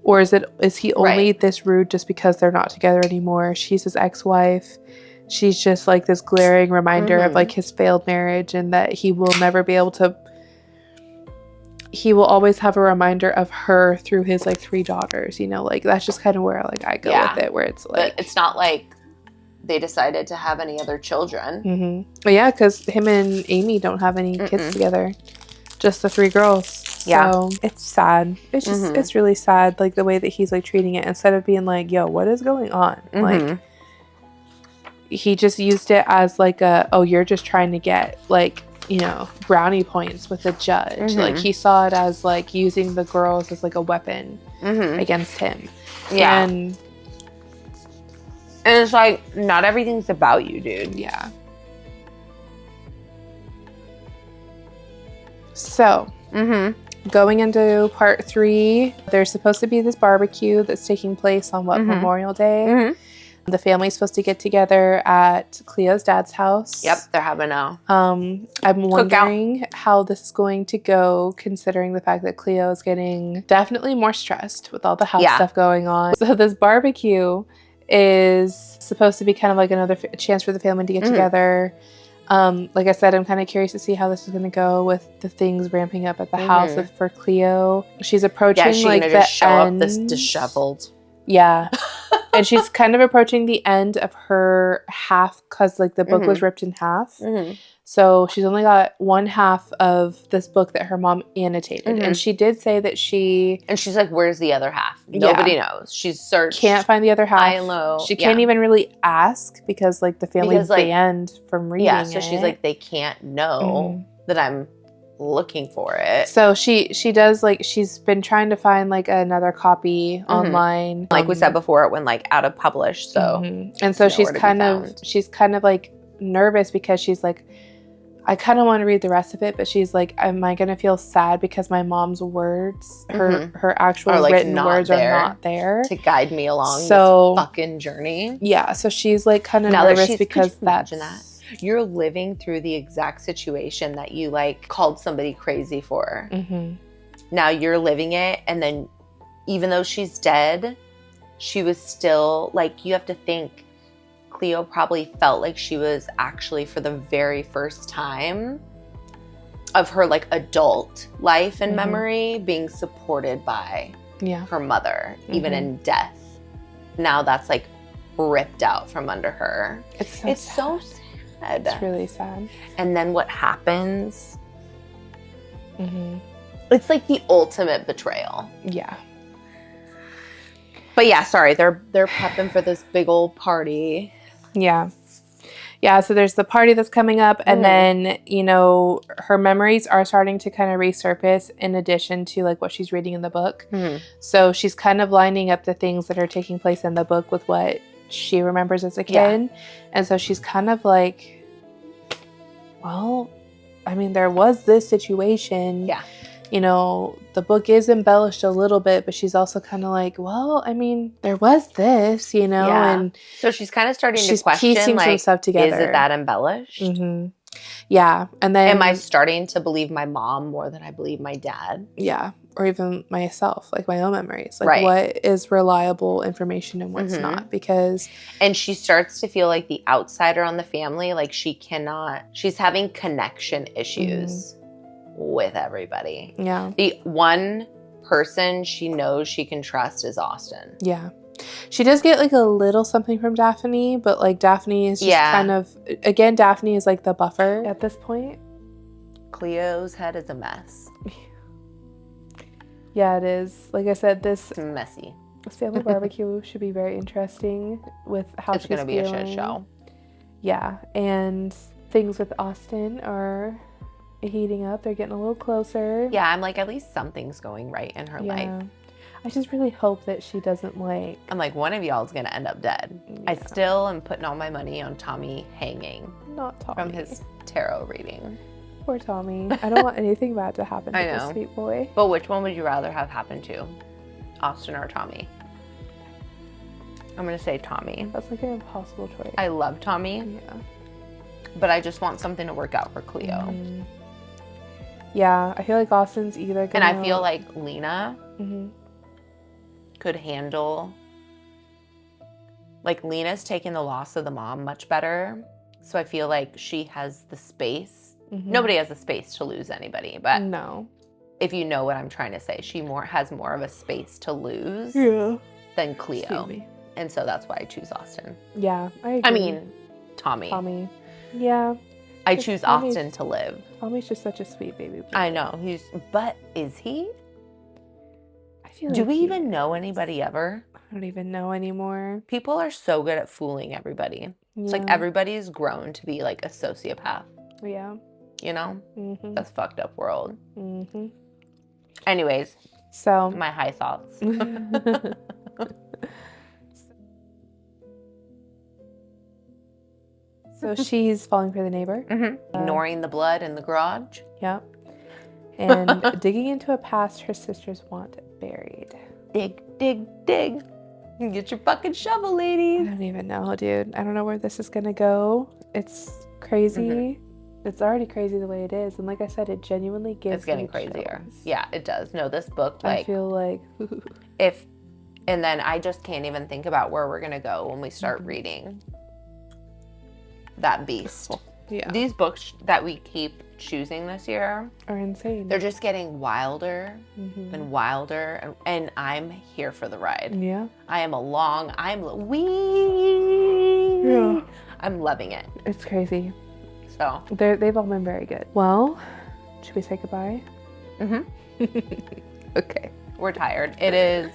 Or is he only this rude just because they're not together anymore? She's his ex-wife. She's just like this glaring reminder of like his failed marriage, and that he will never be able to, he will always have a reminder of her through his like 3 daughters, you know, like that's just kind of where like I go with it, where it's like, but it's not like they decided to have any other children. But yeah, because him and Amy don't have any kids together, just the 3 girls. Yeah. So it's sad. It's just, it's really sad, like the way that he's like treating it, instead of being like, yo, what is going on? Like, he just used it as like you're just trying to get like, you know, brownie points with the judge. Like, he saw it as like using the girls as like a weapon against him. Yeah. And it's like, not everything's about you, dude. Yeah. So, going into part 3, there's supposed to be this barbecue that's taking place on Memorial Day. The family's supposed to get together at Cleo's dad's house. Yep, they're having a I'm wondering how this is going to go, considering the fact that Cleo is getting definitely more stressed with all the house stuff going on. So this barbecue is supposed to be kind of like another chance for the family to get together. Like I said, I'm kind of curious to see how this is going to go with the things ramping up at the house for Cleo. She's approaching she's like gonna the just show end. up this disheveled. Yeah. And she's kind of approaching the end of her half, because like the book was ripped in half. So she's only got one half of this book that her mom annotated. And she did say that And she's like, where's the other half? Nobody knows. She's searched. Can't find the other half. High and low. She can't even really ask because like the family's banned from reading it. Yeah, so she's like, they can't know that I'm looking for it. So she does, like, she's been trying to find like another copy online. Like we said before, it went like out of publish. So and so she's kind of like nervous because she's like, I kind of want to read the rest of it, but she's like, am I going to feel sad because my mom's words, her actual like written words are not there to guide me along this fucking journey? Yeah, so she's like kind of nervous because that's... You're living through the exact situation that you like called somebody crazy for. Now you're living it, and then even though she's dead, she was still like, you have to think Cleo probably felt like she was actually, for the very first time of her like adult life and memory, being supported by her mother, even in death. Now that's like ripped out from under her. It's so sad. It's really sad. And then what happens? It's like the ultimate betrayal. Yeah. But yeah, sorry, they're prepping for this big old party. Yeah. Yeah, so there's the party that's coming up, and then, you know, her memories are starting to kind of resurface in addition to like what she's reading in the book. So she's kind of lining up the things that are taking place in the book with what she remembers as a kid. And so she's kind of like, well, I mean, there was this situation. You know, the book is embellished a little bit, but she's also kind of like, well, I mean, there was this, you know, and so she's kind of starting to question, piecing like, some stuff together. Is it that embellished? Yeah, and then am I starting to believe my mom more than I believe my dad? Yeah, or even myself, like my own memories, like what is reliable information and what's not, because and she starts to feel like the outsider on the family, like she's having connection issues. With everybody. Yeah. The one person she knows she can trust is Austin. Yeah. She does get like a little something from Daphne, but like Daphne is just kind of, again, Daphne is like the buffer at this point. Cleo's head is a mess. Yeah, it is. Like I said, it's messy. This family barbecue should be very interesting with how she's feeling. It's going to be a shit show. Yeah, and things with Austin are heating up. They're getting a little closer. Yeah, I'm like, at least something's going right in her life. I just really hope that she doesn't like... I'm like, one of y'all is going to end up dead. I still am putting all my money on Tommy hanging. Not Tommy. From his tarot reading. Poor Tommy. I don't want anything bad to happen to this sweet boy. But which one would you rather have happen to? Austin or Tommy? I'm going to say Tommy. That's like an impossible choice. I love Tommy. Yeah. But I just want something to work out for Cleo. Yeah, I feel like Austin's either gonna... And I feel like Lena could handle... Like, Lena's taken the loss of the mom much better. So I feel like she has the space. Nobody has the space to lose anybody. But no. If you know what I'm trying to say, she has more of a space to lose than Cleo. And so that's why I choose Austin. Yeah, I agree. I mean, Tommy. Yeah. I choose Austin to live. Tommy's just such a sweet baby boy. I know. But is he? I feel like do we even know anybody ever? I don't even know anymore. People are so good at fooling everybody. Yeah. It's like everybody's grown to be like a sociopath. Yeah. You know? That's a fucked up world. Anyways. So. My high thoughts. So she's falling for the neighbor. Ignoring the blood in the garage. Yep. And digging into a past her sisters want buried. Dig, dig, dig. Get your fucking shovel, I ladies. don't even know, dude. I don't know where this is gonna go. It's crazy. It's already crazy the way it is. And like I said, it genuinely gives It's getting me crazier. chills. Yeah, it does. No, this book, I like, feel like and then I just can't even think about where we're gonna go when we start reading that beast. yeah, These books that we keep choosing this year are insane. they're just getting wilder and wilder, and I'm here for the ride. Yeah. I'm loving it. It's crazy. So They've all been very good. Well, should we say goodbye? Okay. we're tired. It is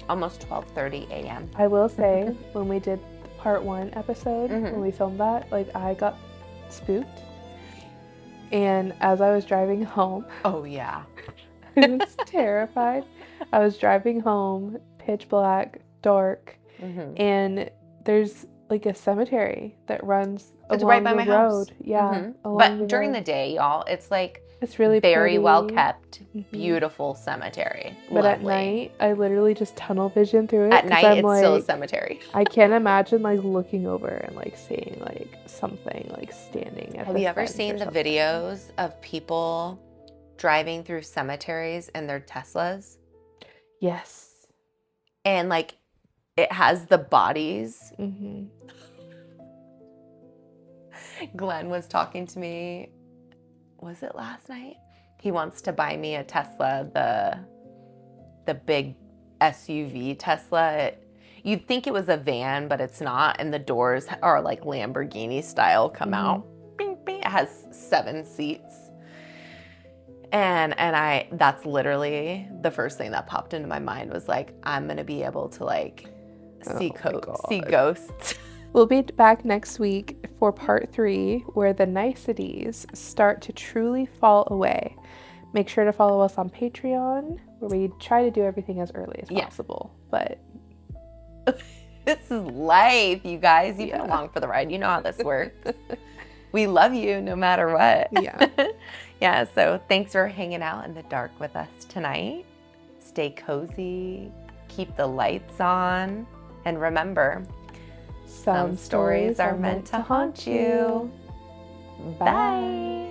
almost 12:30 a.m. I will say, when we did part 1 episode, when we filmed that, like, I got spooked. And as I was driving home, Oh yeah. I was terrified. I was driving home, pitch black, dark, and there's like a cemetery that runs It's along right by the my road. house. Yeah. But during the day, y'all, it's like it's really very pretty. well kept, beautiful cemetery. But at Lovely. night, I literally just tunnel vision through it. At 'cause night, I'm it's like, still a cemetery. I can't imagine like looking over and like seeing like something like standing at Have the you ever fence seen or the something. videos of people driving through cemeteries in their Teslas? Yes. And like it has the bodies. Glenn was talking to me, was it last night? He wants to buy me a Tesla, the big SUV Tesla. You'd think it was a van, but it's not, and the doors are like Lamborghini style come out. Bing, bing. It has 7 seats. And that's literally the first thing that popped into my mind was like, I'm gonna be able to like see ghosts. We'll be back next week for part 3, where the niceties start to truly fall away. Make sure to follow us on Patreon, where we try to do everything as early as possible. But this is life, you guys. You've been along for the ride. You know how this works. We love you no matter what. Yeah. Yeah, so thanks for hanging out in the dark with us tonight. Stay cozy, keep the lights on, and remember, some stories are meant to haunt you. Bye.